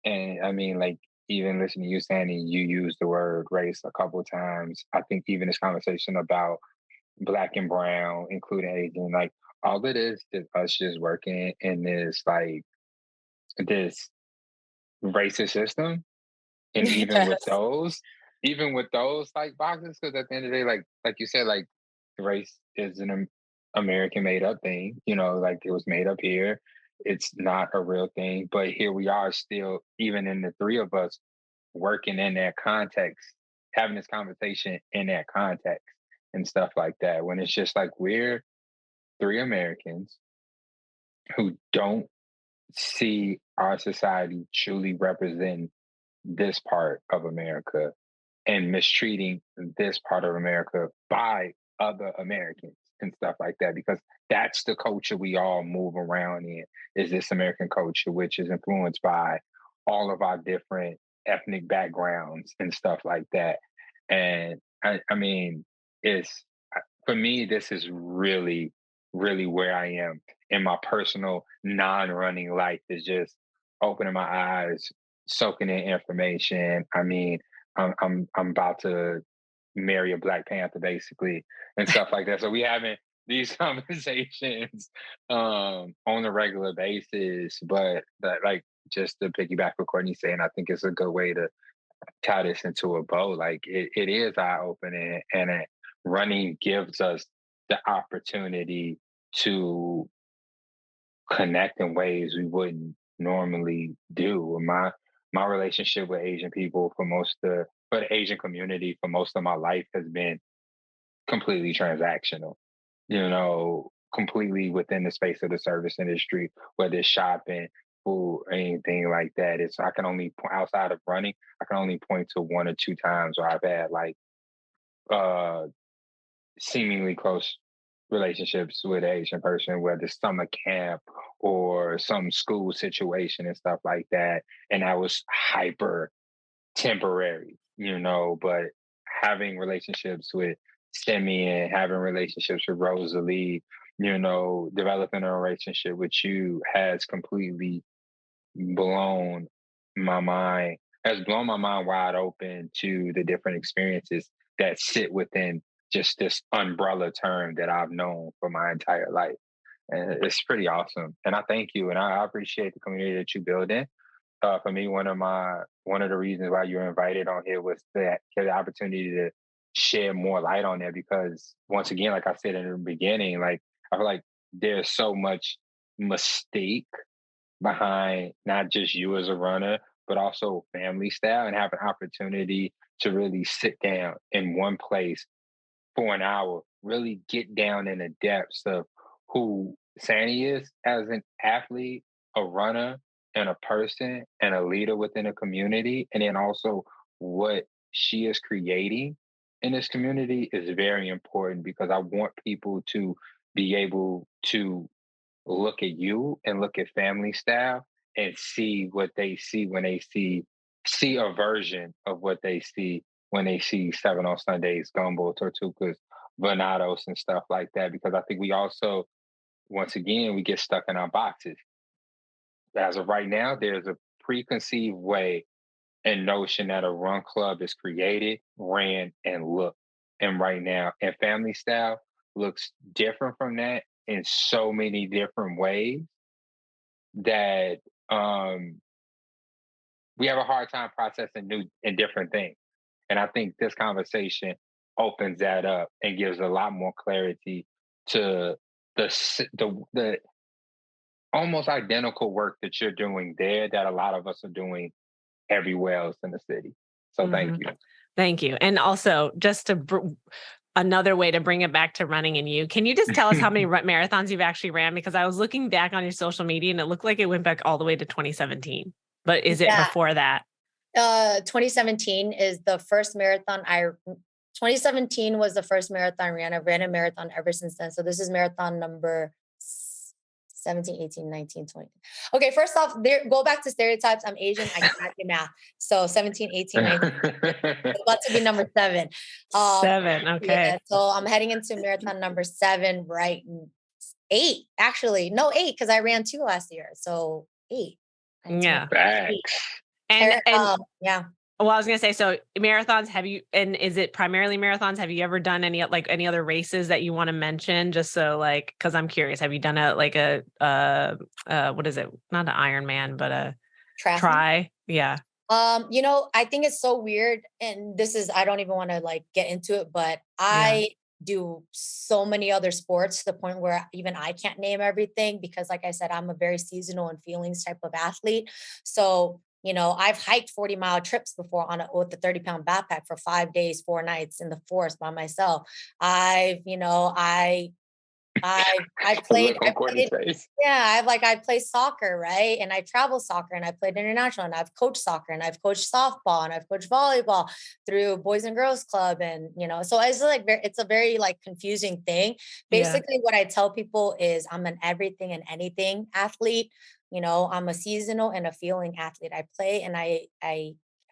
And I mean like even listening to you, Sany, you used the word race a couple of times. I think even this conversation about Black and brown, including Asian, like all it is us just working in this like this racist system. And even with those like boxes, because at the end of the day, like you said, like race is an American made up thing, like it was made up here. It's not a real thing, but here we are still, even in the three of us working in that context, having this conversation in that context and stuff like that. When it's just like we're three Americans who don't see our society truly represent this part of America and mistreating this part of America by other Americans and stuff like that, because that's the culture we all move around in, is this American culture, which is influenced by all of our different ethnic backgrounds and stuff like that. And I mean, it's for me, this is really, really where I am in my personal non-running life, is just opening my eyes, soaking in information. I mean, I'm about to marry a Black Panther basically and stuff like that. So we having these conversations on a regular basis, but that like just to piggyback what Courtney saying, I think it's a good way to tie this into a bow. Like it is eye opening, and running gives us the opportunity to connect in ways we wouldn't normally do. My relationship with Asian people for the Asian community for most of my life has been completely transactional, completely within the space of the service industry, whether it's shopping, food, or anything like that. It's I can only outside of running, I can only point to one or two times where I've had like uh seemingly close relationships with an Asian person, whether it's summer camp or some school situation and stuff like that. And I was hyper temporary, but having relationships with Semi and having relationships with Rosalie, developing a relationship with you blown my mind, has blown my mind wide open to the different experiences that sit within just this umbrella term that I've known for my entire life. And it's pretty awesome. And I thank you. And I appreciate the community that you build in. For me, one of the reasons why you were invited on here was that get the opportunity to shed more light on that, because once again, like I said in the beginning, like I feel like there's so much mistake behind not just you as a runner, but also family style, and have an opportunity to really sit down in one place for an hour, really get down in the depths of who Sany is as an athlete, a runner, and a person, and a leader within a community, and then also what she is creating in this community is very important, because I want people to be able to look at you and look at family style and see what they see when they see a version of what they see when they see Seven on Sundays, gumbo, tortugas, venados, and stuff like that. Because I think we also, once again, we get stuck in our boxes. As of right now, there's a preconceived way and notion that a run club is created, ran, and looked. And right now, and family style looks different from that in so many different ways that we have a hard time processing new and different things. And I think this conversation opens that up and gives a lot more clarity to the almost identical work that you're doing there that a lot of us are doing everywhere else in the city. So thank you. Thank you. And also, just to another way to bring it back to running and you, can you just tell us how many marathons you've actually ran? Because I was looking back on your social media and it looked like it went back all the way to 2017. But is it before that? 2017 is the first marathon 2017 was the first marathon I ran. I've ran a marathon ever since then. So this is marathon number 17, 18, 19, 20. Okay, first off, go back to stereotypes. I'm Asian. I can't do math. So 17, 18, 19. It's about to be number 7. 7, okay. Yeah, so I'm heading into marathon number 7, right? 8, actually. No, 8, because I ran 2 last year. So 8. Yeah. 8. And yeah. Well, I was going to say, so marathons, and is it primarily marathons? Have you ever done any other races that you want to mention? Just so cause I'm curious, have you done what is it? Not an Ironman, but a tri? Yeah. I think it's so weird. And I don't even want to get into it, but I do so many other sports to the point where even I can't name everything because like I said, I'm a very seasonal and feelings type of athlete. So I've hiked 40-mile trips before with a 30-pound backpack for 5 days, 4 nights in the forest by myself. I played I play soccer, right? And I travel soccer and I played international and I've coached soccer and I've coached softball and I've coached volleyball through Boys and Girls Club. And, so it's a very confusing thing. Basically what I tell people is I'm an everything and anything athlete. I'm a seasonal and a feeling athlete. I play and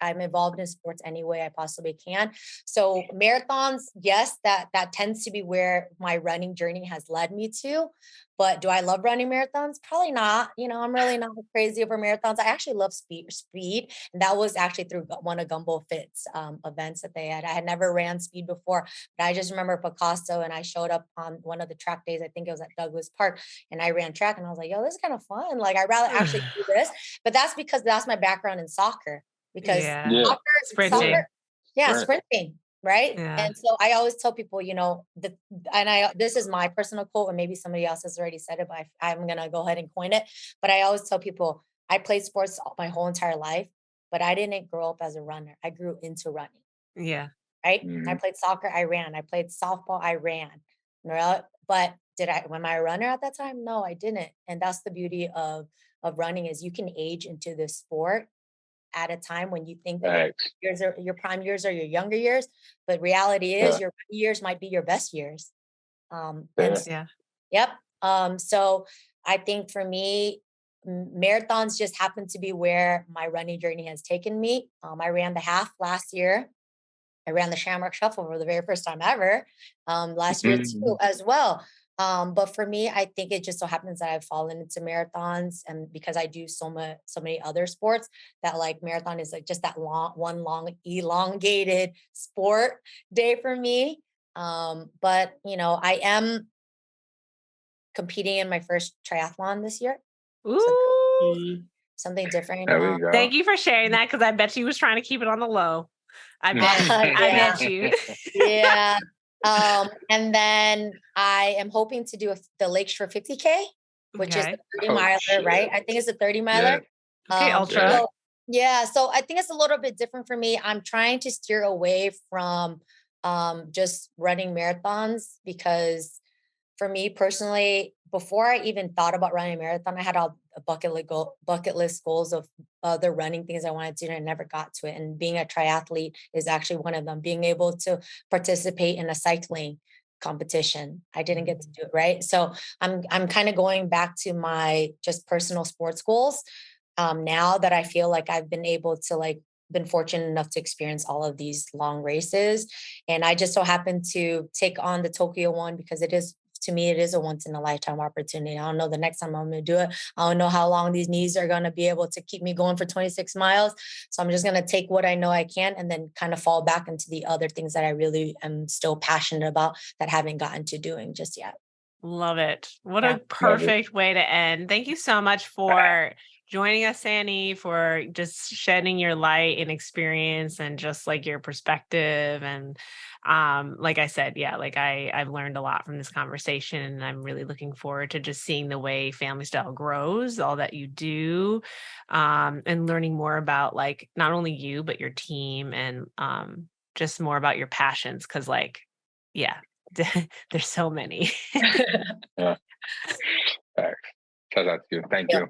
I'm involved in sports any way I possibly can. So marathons, yes, that tends to be where my running journey has led me to. But do I love running marathons? Probably not. I'm really not crazy over marathons. I actually love speed. And that was actually through one of Gumbo Fit's events that they had. I had never ran speed before, but I just remember Picasso and I showed up on one of the track days. I think it was at Douglas Park and I ran track and I was like, yo, this is kind of fun. I'd rather actually do this. But that's because that's my background in soccer. Because sprinting, right? Yeah. And so I always tell people, this is my personal quote, and maybe somebody else has already said it, but I'm gonna go ahead and coin it. But I always tell people, I played sports my whole entire life, but I didn't grow up as a runner. I grew into running. Yeah. Right. Mm-hmm. I played soccer. I ran. I played softball. I ran. But am I a runner at that time? No, I didn't. And that's the beauty of running is you can age into this sport at a time when you think that your prime years are your younger years, but reality is your years might be your best years. Yep. So I think for me, marathons just happen to be where my running journey has taken me. I ran the half last year. I ran the Shamrock Shuffle for the very first time ever last year too, as well. But for me, I think it just so happens that I've fallen into marathons, and because I do so many other sports, that marathon is just that long elongated sport day for me. But I am competing in my first triathlon this year. Ooh. Something different. There we go. Thank you for sharing that because I bet you was trying to keep it on the low. I bet you. Yeah. And then I am hoping to do the Lakeshore 50K, which is a 30-miler, right? I think it's a 30-miler. Yeah. Okay, ultra. So I think it's a little bit different for me. I'm trying to steer away from just running marathons because for me personally, before I even thought about running a marathon, I had a bucket list goals of other running things I wanted to do, and I never got to it. And being a triathlete is actually one of them. Being able to participate in a cycling competition, I didn't get to do it, right? So I'm kind of going back to my just personal sports goals, now that I feel like I've been able to like been fortunate enough to experience all of these long races. And I just so happened to take on the Tokyo one because it is, to me, it is a once in a lifetime opportunity. I don't know the next time I'm going to do it. I don't know how long these knees are going to be able to keep me going for 26 miles. So I'm just going to take what I know I can and then kind of fall back into the other things that I really am still passionate about that I haven't gotten to doing just yet. Love it. What Yeah. a perfect way to end. Thank you so much for joining us, Sany, for just shedding your light and experience and just like your perspective. And like I said, yeah, like I've learned a lot from this conversation, and I'm really looking forward to just seeing the way Family Style grows, all that you do, and learning more about like not only you, but your team, and just more about your passions. Cause like, yeah, there's so many. Yeah. Thanks. Shout out to you. Thank you.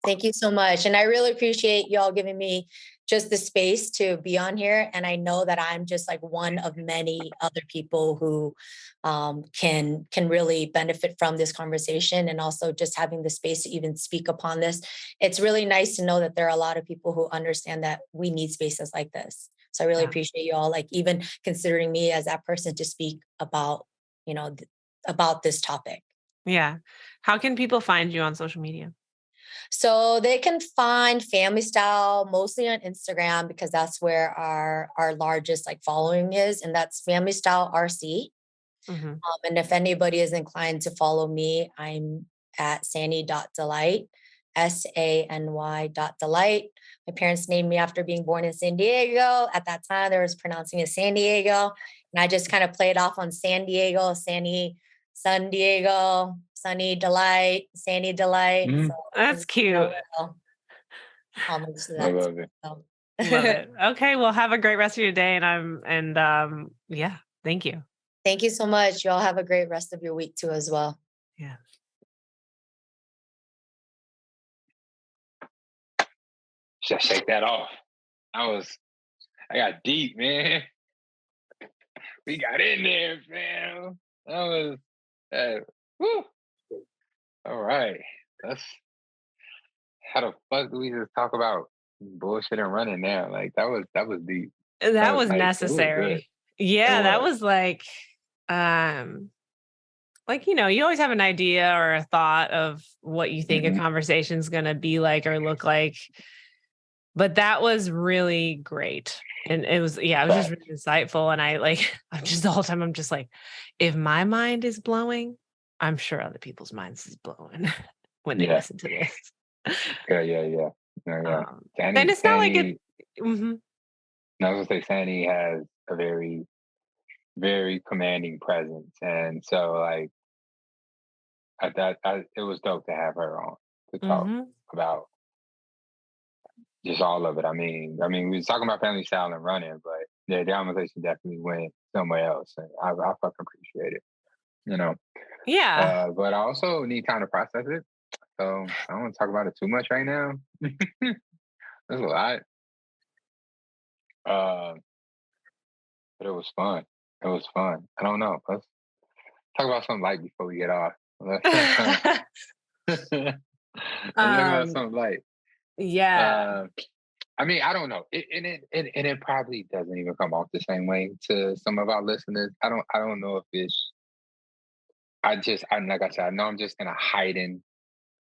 Thank you so much. And I really appreciate y'all giving me just the space to be on here. And I know that I'm just like one of many other people who can really benefit from this conversation, and also just having the space to even speak upon this. It's really nice to know that there are a lot of people who understand that we need spaces like this. So I really appreciate you all, like even considering me as that person to speak about, about this topic. Yeah. How can people find you on social media? So they can find Family Style mostly on Instagram because that's where our largest like following is, and that's Family Style RC. Mm-hmm. And if anybody is inclined to follow me, I'm at Sany.delight, SANY.delight. My parents named me after being born in San Diego. At that time, they was pronouncing it San Diego. And I just kind of played off on San Diego, Sany, San Diego, Sunny Delight, Sany Delight. Mm-hmm. So That's cute. homage to I that. love it. So. Love it. Okay. Well, have a great rest of your day. Yeah, thank you. Thank you so much. You all have a great rest of your week too as well. Yeah. Just shake that off. I got deep, man. We got in there, fam. That was, whew. All right. How the fuck do we just talk about bullshit and running now? Like that was deep. That was nice. necessary. Yeah, that was like, you always have an idea or a thought of what you think a conversation's going to be like or look like. But that was really great. And it was just really insightful. And I'm just the whole time, I'm just like, if my mind is blowing, I'm sure other people's minds is blowing when they listen to this. Yeah. And it's not like it. Mm-hmm. I was gonna say Sany has a very, very commanding presence, and so like it was dope to have her on to talk about just all of it. I mean, we was talking about Family Style and running, but the conversation definitely went somewhere else, and I fucking appreciate it. Yeah. But I also need time to process it, so I don't want to talk about it too much right now. There's a lot. But it was fun. I don't know. Let's talk about something light before we get off. Let's talk about something light. Yeah. I mean, I don't know. It probably doesn't even come off the same way to some of our listeners. I don't know if it's. Like I said, I know I'm just in a heightened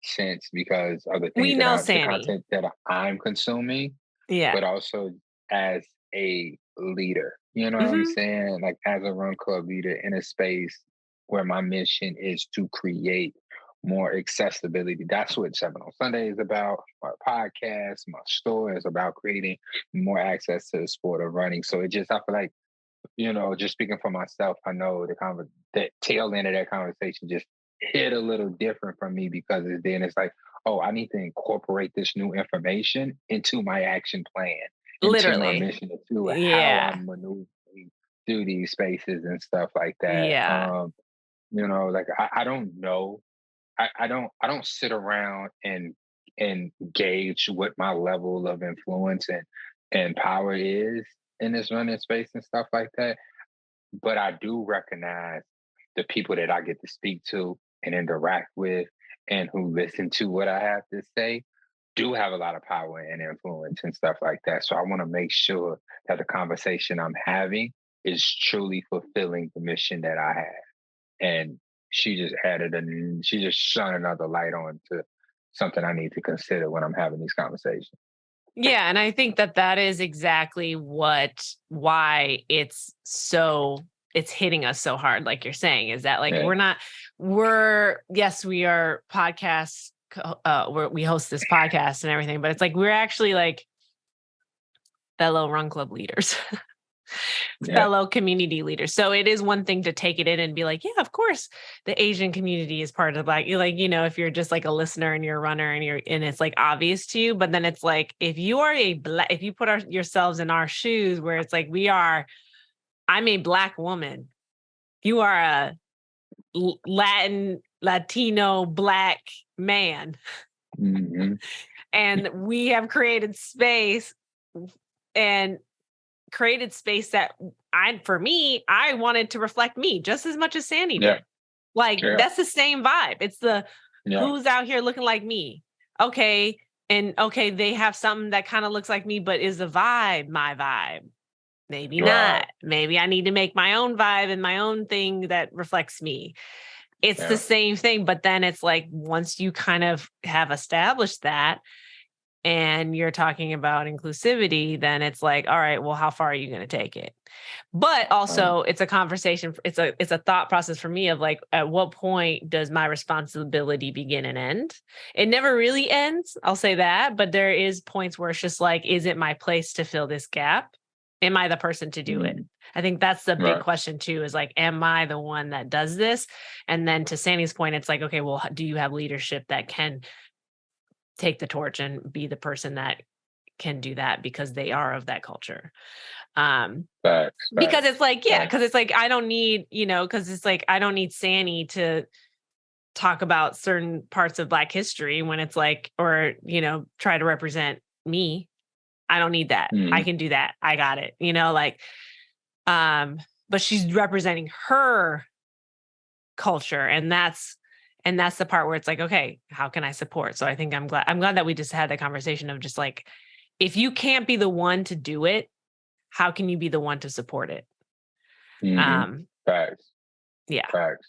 sense because of the things the content that I'm consuming. Yeah. But also as a leader, you know what I'm saying? Like as a run club leader in a space where my mission is to create more accessibility. That's what 7 on Sunday is about. My podcast, my store is about creating more access to the sport of running. So I feel like, just speaking for myself, I know the tail end of that conversation just hit a little different from me because it's like, oh, I need to incorporate this new information into my action plan, into my mission, into how I'm maneuvering through these spaces and stuff like that. Yeah. Like I don't know I don't sit around and gauge what my level of influence and power is in this running space and stuff like that. But I do recognize the people that I get to speak to and interact with and who listen to what I have to say do have a lot of power and influence and stuff like that. So I want to make sure that the conversation I'm having is truly fulfilling the mission that I have. And she just shone another light on to something I need to consider when I'm having these conversations. Yeah, and I think that is exactly why it's hitting us so hard, like you're saying, is that like Yeah. yes, we are podcasts, we host this podcast and everything, but it's like we're actually like fellow run club leaders. Fellow community leaders. So it is one thing to take it in and be like, yeah, of course, the Asian community is part of Black. You're like, if you're just like a listener and you're a runner and it's like obvious to you, but then it's like, if you are if you put yourselves in our shoes where it's like, I'm a Black woman, you are a Latino Black man. Mm-hmm. And we have created space that I wanted to reflect me just as much as Sany did. Like that's the same vibe. It's who's out here looking like me. Okay. And okay, they have something that kind of looks like me, but is the vibe my vibe? Maybe not. Maybe I need to make my own vibe and my own thing that reflects me. It's the same thing. But then it's like, once you kind of have established that, and you're talking about inclusivity, then it's like, all right, well, how far are you going to take it? But also it's a conversation. It's a thought process for me of like, at what point does my responsibility begin and end? It never really ends. I'll say that, but there is points where it's just like, is it my place to fill this gap? Am I the person to do it? I think that's the big question too, is like, am I the one that does this? And then to Sany's point, it's like, okay, well, do you have leadership that can take the torch and be the person that can do that because they are of that culture? Because it's like, because it's like, I don't need, because it's like, I don't need Sany to talk about certain parts of Black history when it's like, or, try to represent me. I don't need that. I can do that. I got it. But she's representing her culture, and that's the part where it's like, okay, how can I support? So I think I'm glad that we just had the conversation of just like, if you can't be the one to do it, how can you be the one to support it? Facts. Yeah. Facts.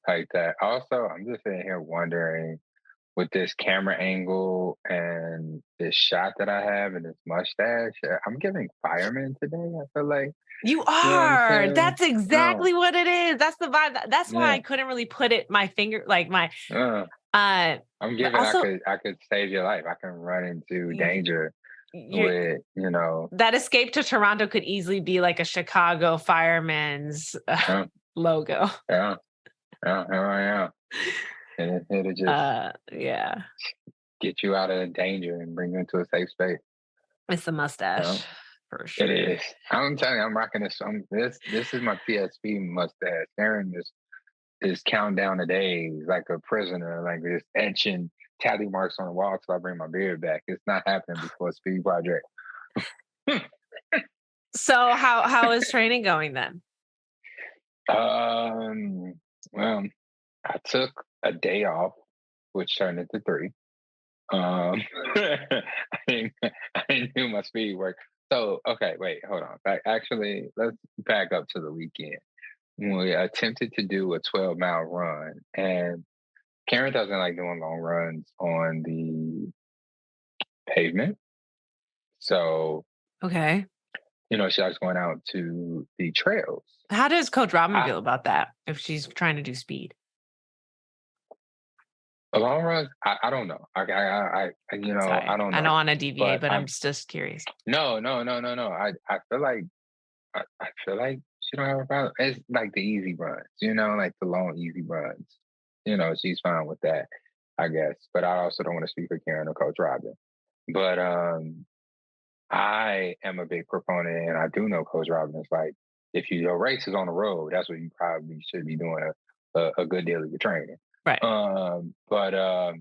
Like that. Also, I'm just sitting here wondering, with this camera angle and this shot that I have and this mustache, I'm giving fireman today. I feel like you are. That's exactly what it is. That's the vibe. That's why I couldn't really put it. My finger, like my. I'm giving. Also, I could save your life. I can run into danger with that escape to Toronto could easily be like a Chicago fireman's logo. Yeah, here I am. And it'll just get you out of danger and bring you into a safe space. It's the mustache, for sure. It is. I'm telling you, I'm rocking this. This is my PSP mustache. Aaron is counting down the days like a prisoner, like this etching tally marks on the wall till I bring my beard back. It's not happening before a speed project. So how is training going then? Well, I took a day off, which turned into 3. I didn't do my speed work. So, okay, wait, hold on. Actually, let's back up to the weekend when we attempted to do a 12-mile run. And Karen doesn't like doing long runs on the pavement. So, okay. She likes going out to the trails. How does Coach Robin feel about that if she's trying to do speed? A long run, I don't know. I don't know. I don't want to deviate, but I'm just curious. No. I feel like she don't have a problem. It's like the easy runs, like the long easy runs. She's fine with that, I guess. But I also don't want to speak for Karen or Coach Robin. But I am a big proponent, and I do know Coach Robin is like, if your race is on the road, that's what you probably should be doing a good deal of your training. Right. But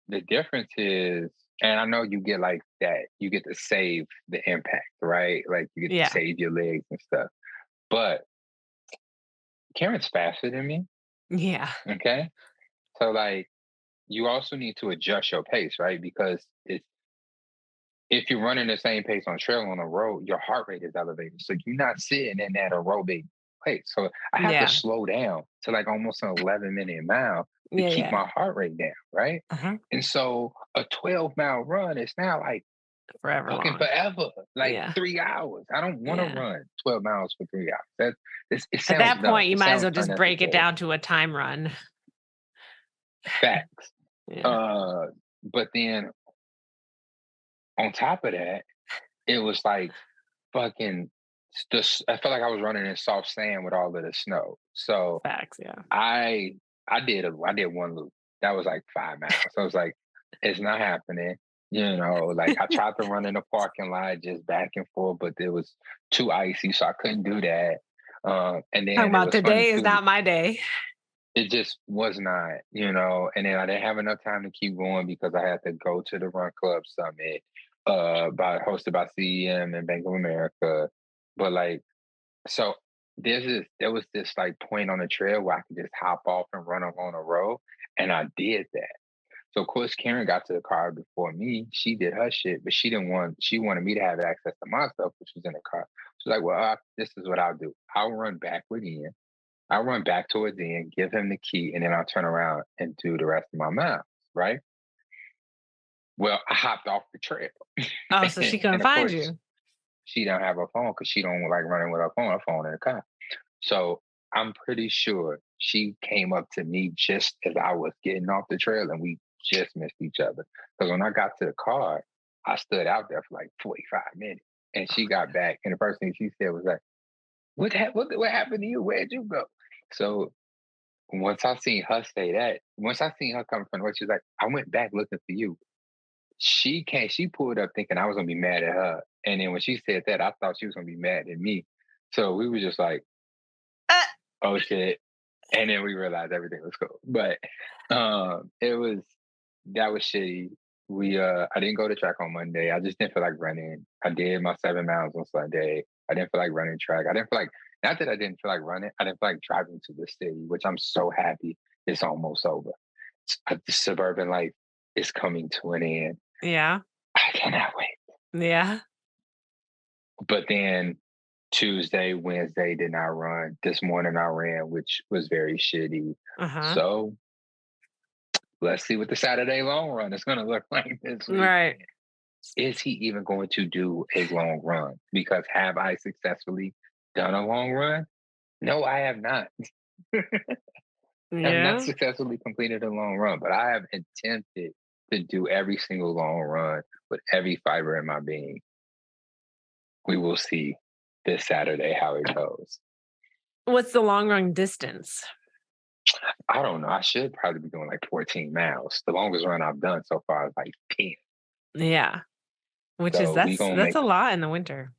the difference is, and I know you get like that, you get to save the impact, right? Like you get to save your legs and stuff. But Karen's faster than me. Yeah. Okay. So like you also need to adjust your pace, right? Because if you're running the same pace on trail on the road, your heart rate is elevated. So you're not sitting in that aerobic pace. So I have to slow down to like almost an 11-minute mile to keep my heart rate down, right? And so a 12-mile run is now like forever, like 3 hours. I don't want to run 12 miles for 3 hours. It sounds at that dumb. point, you might as well just break it down to a time run. Facts. But then on top of that, it was like fucking. I felt like I was running in soft sand with all of the snow. So facts, yeah. I did one loop that was like 5 miles. So I was like, it's not happening. You know, like I tried to run in the parking lot just back and forth, but it was too icy, so I couldn't do that. And then about today is not my day. It just was not, you know, and then I didn't have enough time to keep going because I had to go to the Run Club Summit hosted by CEM and Bank of America. But like, so there was this like point on the trail where I could just hop off and run along the road. And I did that. So of course Karen got to the car before me. She did her shit, but she wanted me to have access to my stuff, which was in the car. She's like, well, this is what I'll do. I'll run back with Ian. I'll run back towards Ian, give him the key, and then I'll turn around and do the rest of my miles, right? Well, I hopped off the trail. Oh, so she couldn't find you. She don't have a phone because she don't like running with her phone in the car. So I'm pretty sure she came up to me just as I was getting off the trail and we just missed each other. Because when I got to the car, I stood out there for like 45 minutes and she got back. And the first thing she said was like, what happened to you? Where'd you go? So once I seen her come from where she's like, I went back looking for you. She pulled up thinking I was gonna be mad at her. And then when she said that, I thought she was gonna be mad at me. So we were just like, oh shit. And then we realized everything was cool. But that was shitty. I didn't go to track on Monday. I just didn't feel like running. I did my 7 miles on Sunday. I didn't feel like running track. Not that I didn't feel like running, I didn't feel like driving to the city, which I'm so happy it's almost over. The suburban life is coming to an end. Yeah. I cannot wait. Yeah. But then Tuesday, Wednesday did not run. This morning I ran, which was very shitty. So let's see what the Saturday long run is going to look like this week. Right. Is he even going to do a long run? Because have I successfully done a long run? No, I have not. I have not successfully completed a long run, but I have attempted to do every single long run with every fiber in my being. We will see this Saturday how it goes. What's the long run distance? I don't know. I should probably be doing like 14 miles. The longest run I've done so far is like 10. Yeah. That's a lot in the winter.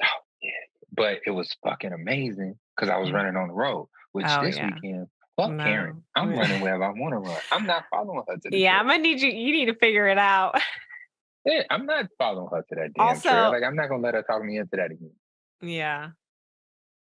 Oh, yeah. But it was fucking amazing because I was running on the road, which weekend, Karen. I'm running wherever I want to run. I'm not following her to the trail. I'm going to need you need to figure it out. Yeah, I'm not following her to that damn trail. Like, I'm not going to let her talk me into that again. Yeah.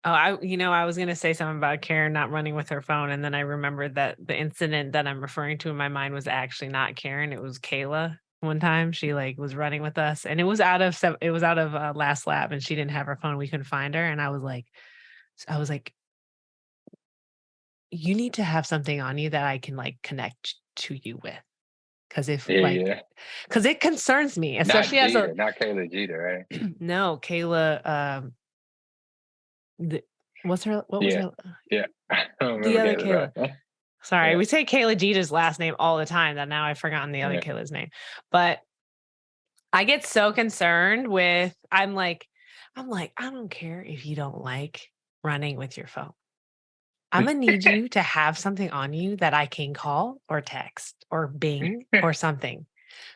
Oh, I was going to say something about Karen not running with her phone. And then I remembered that the incident that I'm referring to in my mind was actually not Karen. It was Kayla. One time she like was running with us and it was out of last lap and she didn't have her phone. We couldn't find her. And I was like, you need to have something on you that I can like connect to you with. Cause cause it concerns me, especially not Kayla Jeter, right? No, Kayla, what was her? Yeah. I don't remember the other Kayla. Right? Sorry, we say Kayla Jeter's last name all the time that now I've forgotten the other Kayla's name. But I get so concerned with, I'm like, I don't care if you don't like running with your phone. I'm going to need you to have something on you that I can call or text or Bing or something.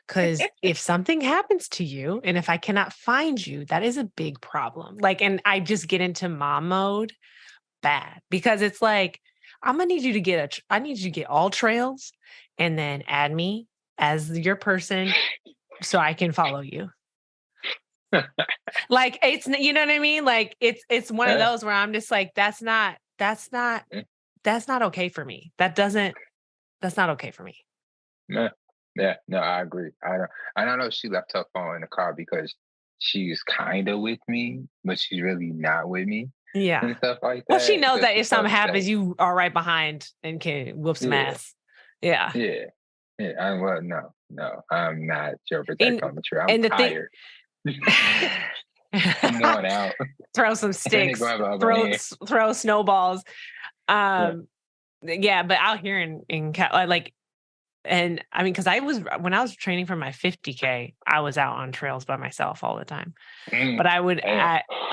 Because if something happens to you and if I cannot find you, that is a big problem. Like, and I just get into mom mode bad because it's like, I'm gonna need you to get I need you to get all trails and then add me as your person so I can follow you. Like it's, you know what I mean? Like it's one of those where I'm just like, that's not okay for me. That's not okay for me. No, yeah, no, I agree. I don't know if she left her phone in the car because she's kind of with me, but she's really not with me Yeah. and stuff like that. Well, she knows So that she if something felt happens, safe. you are right behind and can whoop some ass. Yeah. Yeah. Well, no, I'm not your And, protector on the tree. I'm and the thing, tired. I'm worn out. throw some sticks, Go have an upper hand. throw snowballs. Yeah, but out here in like, and I mean, because when I was training for my 50K, I was out on trails by myself all the time. But I would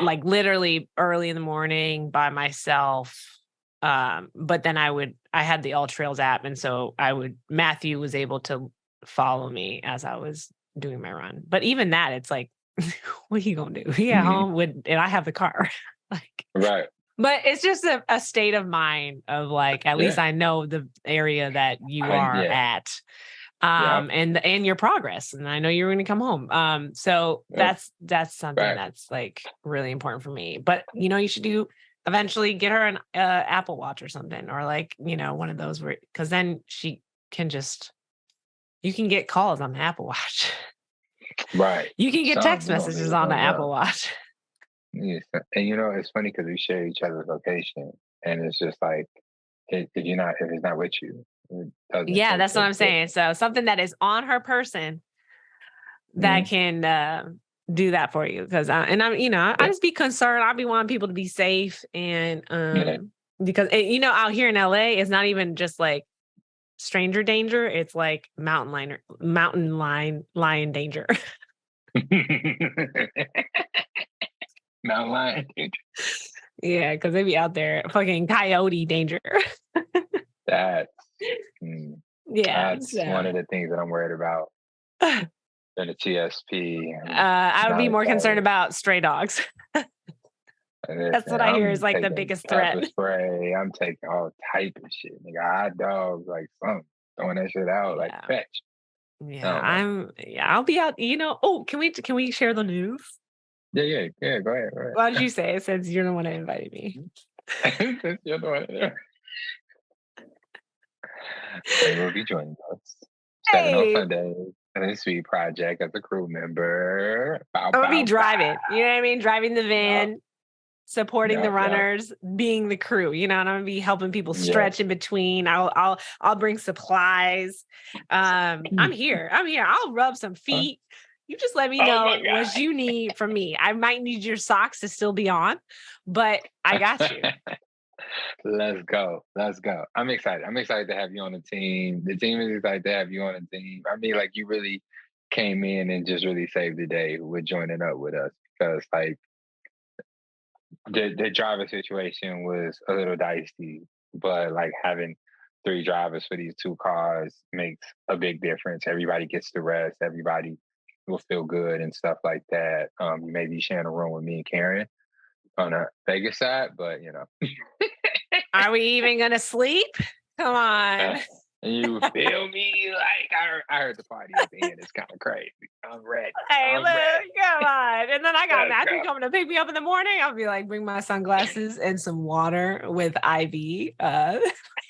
like literally early in the morning by myself. But then I had the All Trails app, and so Matthew was able to follow me as I was doing my run. But even that, it's like, what are you gonna do? He at home and I have the car. Like, right. But it's just a state of mind of like, at least I know the area that you are at, and your progress. And I know you're going to come home. So that's something that's like really important for me. But, you should eventually get her an Apple Watch or something, or like, one of those because then she can you can get calls on the Apple Watch. Right. You can get text messages on the Apple Watch. Yes. And it's funny because we share each other's location, and it's just like if it's not with you, yeah, that's what I'm saying. So something that is on her person that can do that for you, because I just be concerned. I be wanting people to be safe, and because out here in LA, it's not even just like stranger danger; it's like mountain lion danger. Mountain lion danger. Yeah, because they be out there fucking coyote danger. That's that's one of the things that I'm worried about in the TSP. I would be more concerned about stray dogs. That's what I hear is like the biggest threat. Spray. I'm taking all type of shit. Nigga, hot dogs, like something, throwing that shit out, like fetch. Yeah, I'll be out. Oh, can we share the news? Yeah. Go ahead. Why did you say it, since you're the one that invited me? Since you're the one there. They will be joining us 7 on Sunday in the Sweet Project as a crew member. I'll be driving. You know what I mean? Driving the van, supporting the runners, being the crew. And I'm gonna be helping people stretch in between. I'll bring supplies. I'm here. I'll rub some feet. You just let me know what you need from me. I might need your socks to still be on, but I got you. Let's go. I'm excited. I'm excited to have you on the team. The team is excited to have you on the team. I mean, like, you really came in and just really saved the day with joining up with us, because like the driver situation was a little dicey, but like having 3 drivers for these 2 cars makes a big difference. Everybody gets to rest. Everybody will feel good and stuff like that. You may be sharing a room with me and Karen on the Vegas side, but Are we even gonna sleep? Come on. You feel me? Like I heard the party at the end. It's kind of crazy. I'm ready. Hey, come on. And then I got Matthew coming to pick me up in the morning. I'll be like, bring my sunglasses and some water with IV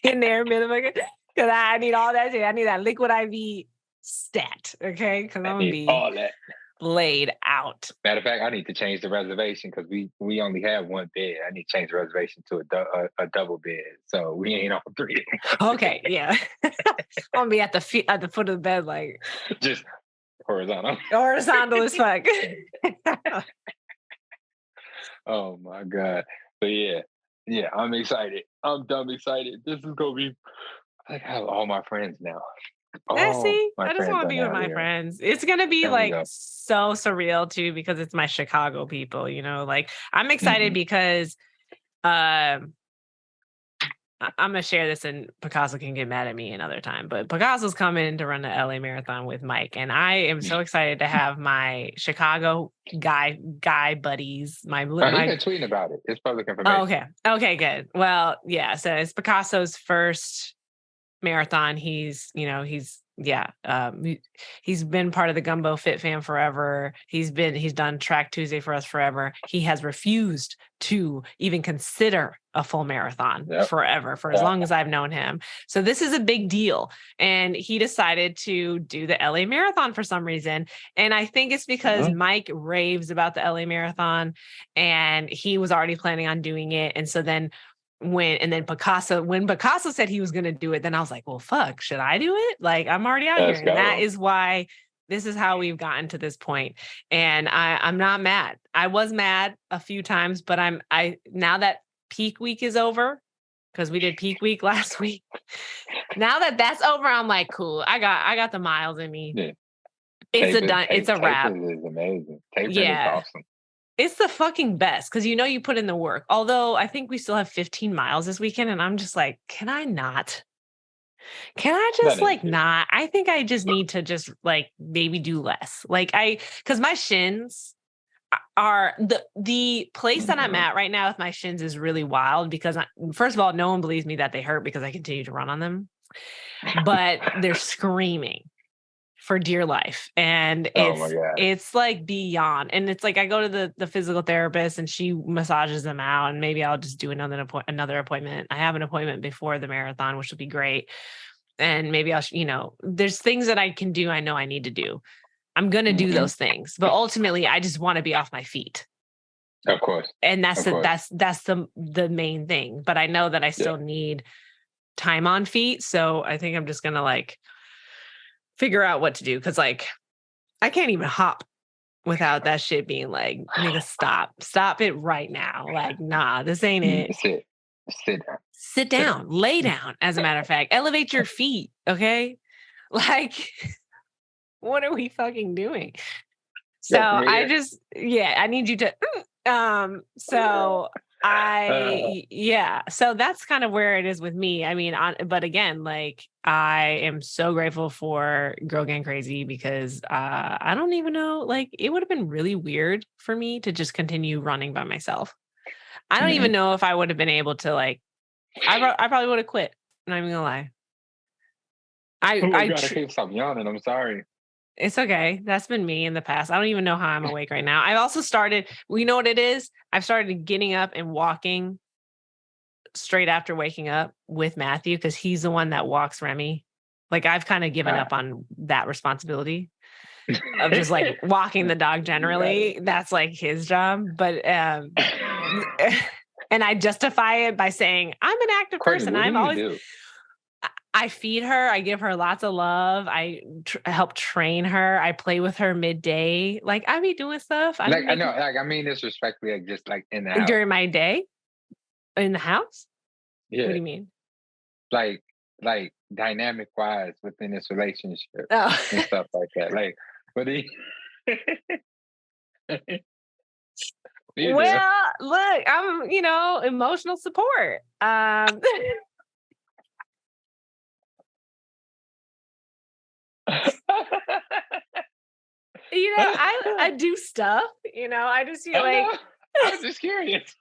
in there, because I need all that shit. I need that liquid IV stat, okay? Because I'm gonna be all that laid out. Matter of fact, I need to change the reservation because we only have 1 bed. I need to change the reservation to a double bed, so we ain't on 3. Okay, yeah. I'm gonna be at the foot of the bed, like just horizontal as fuck. Oh my god! But yeah, I'm excited. I'm dumb excited. This is gonna be. I have all my friends now. I just want to be with my friends. It's gonna be like so surreal too, because it's my Chicago people. Like, I'm excited because I'm gonna share this, and Picasso can get mad at me another time. But Picasso's coming to run the LA Marathon with Mike, and I am so excited to have my Chicago guy buddies. He's been tweeting about it. It's public information. Okay, good. Well, yeah. So it's Picasso's first marathon. He's been part of the Gumbo Fit Fam forever. He's done Track Tuesday for us forever. He has refused to even consider a full marathon forever, for as long as I've known him. So this is a big deal. And he decided to do the LA Marathon for some reason. And I think it's because Mike raves about the LA Marathon, and he was already planning on doing it. And so then when Picasso said he was going to do it, then I was like, well, fuck, should I do it? Like, I'm already out here. And that is why this is how we've gotten to this point. And I'm not mad. I was mad a few times, but now that peak week is over, because we did peak week last week. Now that that's over, I'm like, cool. I got the miles in me. Yeah. It's a wrap. Tapering is amazing. Tapering is awesome. It's the fucking best because you put in the work. Although I think we still have 15 miles this weekend, and I'm just like, can I not? Can I just not? I think I just need to just like maybe do less. Because my shins are the place that I'm at right now with my shins is really wild because first of all, no one believes me that they hurt because I continue to run on them, but they're screaming for dear life. And it's like beyond. And it's like, I go to the physical therapist and she massages them out, and maybe I'll just do another appointment. I have an appointment before the marathon, which will be great. And maybe I'll, there's things that I can do. I know I need to do. I'm going to do those things, but ultimately I just want to be off my feet. Of course. And that's the main thing, but I know that I still need time on feet. So I think I'm just going to figure out what to do. Cause I can't even hop without that shit being like, nigga, stop it right now. Like, nah, this ain't it. Sit down, lay down. As a matter of fact, elevate your feet. Okay. What are we fucking doing? So I need you to, so that's kind of where it is with me. I mean, but again, I am so grateful for Girl Gang Crazy because I don't even know, it would have been really weird for me to just continue running by myself. I don't even know if I would have been able to I probably would have quit. I'm not even gonna lie. I can't stop yawning. I'm sorry. It's okay. That's been me in the past. I don't even know how I'm awake right now. I've also started, you know what it is? I've started getting up and walking straight after waking up with Matthew because he's the one that walks Remy. I've kind of given up on that responsibility of just walking the dog generally. That's his job. But, and I justify it by saying, I'm an active person. I'm always... I feed her. I give her lots of love. I help train her. I play with her midday. I be doing stuff. I know. I mean this respectfully. Just in the house. During my day, in the house. Yeah. What do you mean? Dynamic wise within this relationship and stuff like that. What do you? Well, look, I'm emotional support. I do stuff, I just feel I was just curious.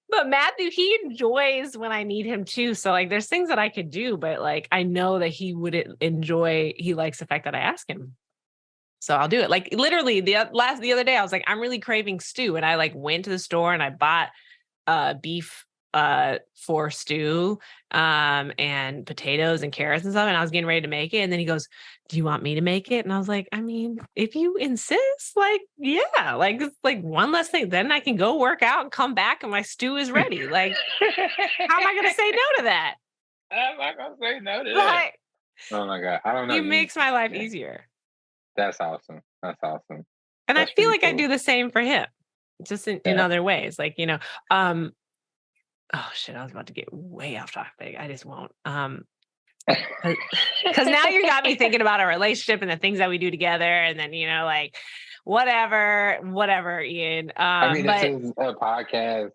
But Matthew, he enjoys when I need him too. So there's things that I could do, but I know that he would enjoy, he likes the fact that I ask him. So I'll do it. Literally the other day, I was I'm really craving stew. And I went to the store and I bought beef for stew and potatoes and carrots and stuff, and I was getting ready to make it, and then he goes, do you want me to make it? And I was like, I mean, if you insist, it's one less thing, then I can go work out and come back and my stew is ready. How am I gonna say no to that? I'm not gonna say no to that. Oh my God, I don't know. He makes my life easier. That's awesome. And I feel like cool. I do the same for him, just in other ways. Oh shit, I was about to get way off topic. I just won't. Because now you got me thinking about our relationship and the things that we do together, and then whatever, Ian. I mean, this is a podcast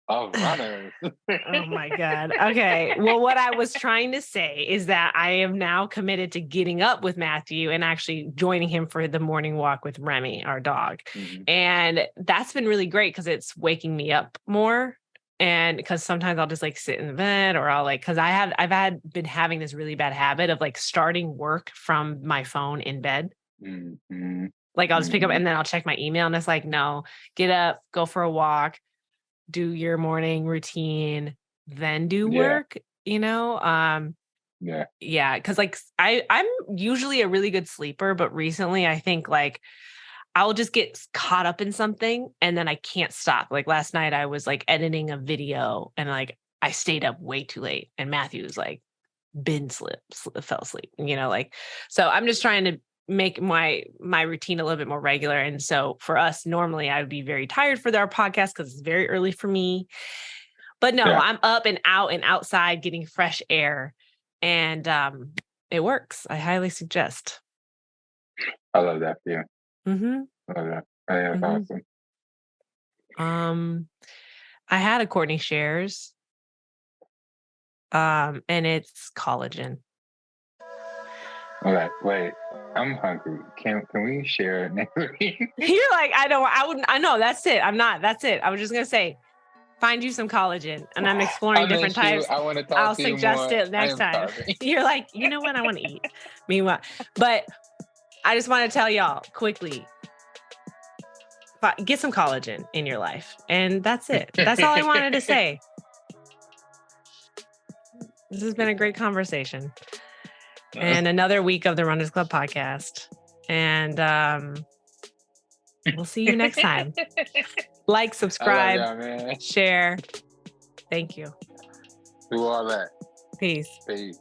of runners. Oh my God. Okay. Well, what I was trying to say is that I am now committed to getting up with Matthew and actually joining him for the morning walk with Remy, our dog. Mm-hmm. And that's been really great because it's waking me up more. And because sometimes I'll just like sit in the bed or I'll like, because I've been having this really bad habit of like starting work from my phone in bed. Mm-hmm. Like I'll just pick up and then I'll check my email and it's like, no, get up, go for a walk, do your morning routine, then do work, you know? Yeah. Cause like I'm usually a really good sleeper, but recently I think like I'll just get caught up in something and then I can't stop. Like last night I was like editing a video and like I stayed up way too late and Matthew's like fell asleep, you know, like, so I'm just trying to make my routine a little bit more regular. And so for us, normally I would be very tired for our podcast because it's very early for me. But no, I'm up and out and outside getting fresh air. And it works. I highly suggest. I love that for you. Mm-hmm. I love that. That's awesome. I had a Courtney Shares. And it's collagen. Okay, wait. I'm hungry. Can we share next week? You're like, I know, that's it. That's it. I was just gonna say, find you some collagen. And I'm exploring different types. I want to talk I'll to you suggest more. it next time. You're like, you know what? I want to eat. Meanwhile, but I just want to tell y'all quickly, get some collagen in your life. And that's it. That's all I wanted to say. This has been a great conversation. And another week of the Runners Club podcast. And we'll see you next time. Like, subscribe, share. Thank you. Do all that. Peace. Peace.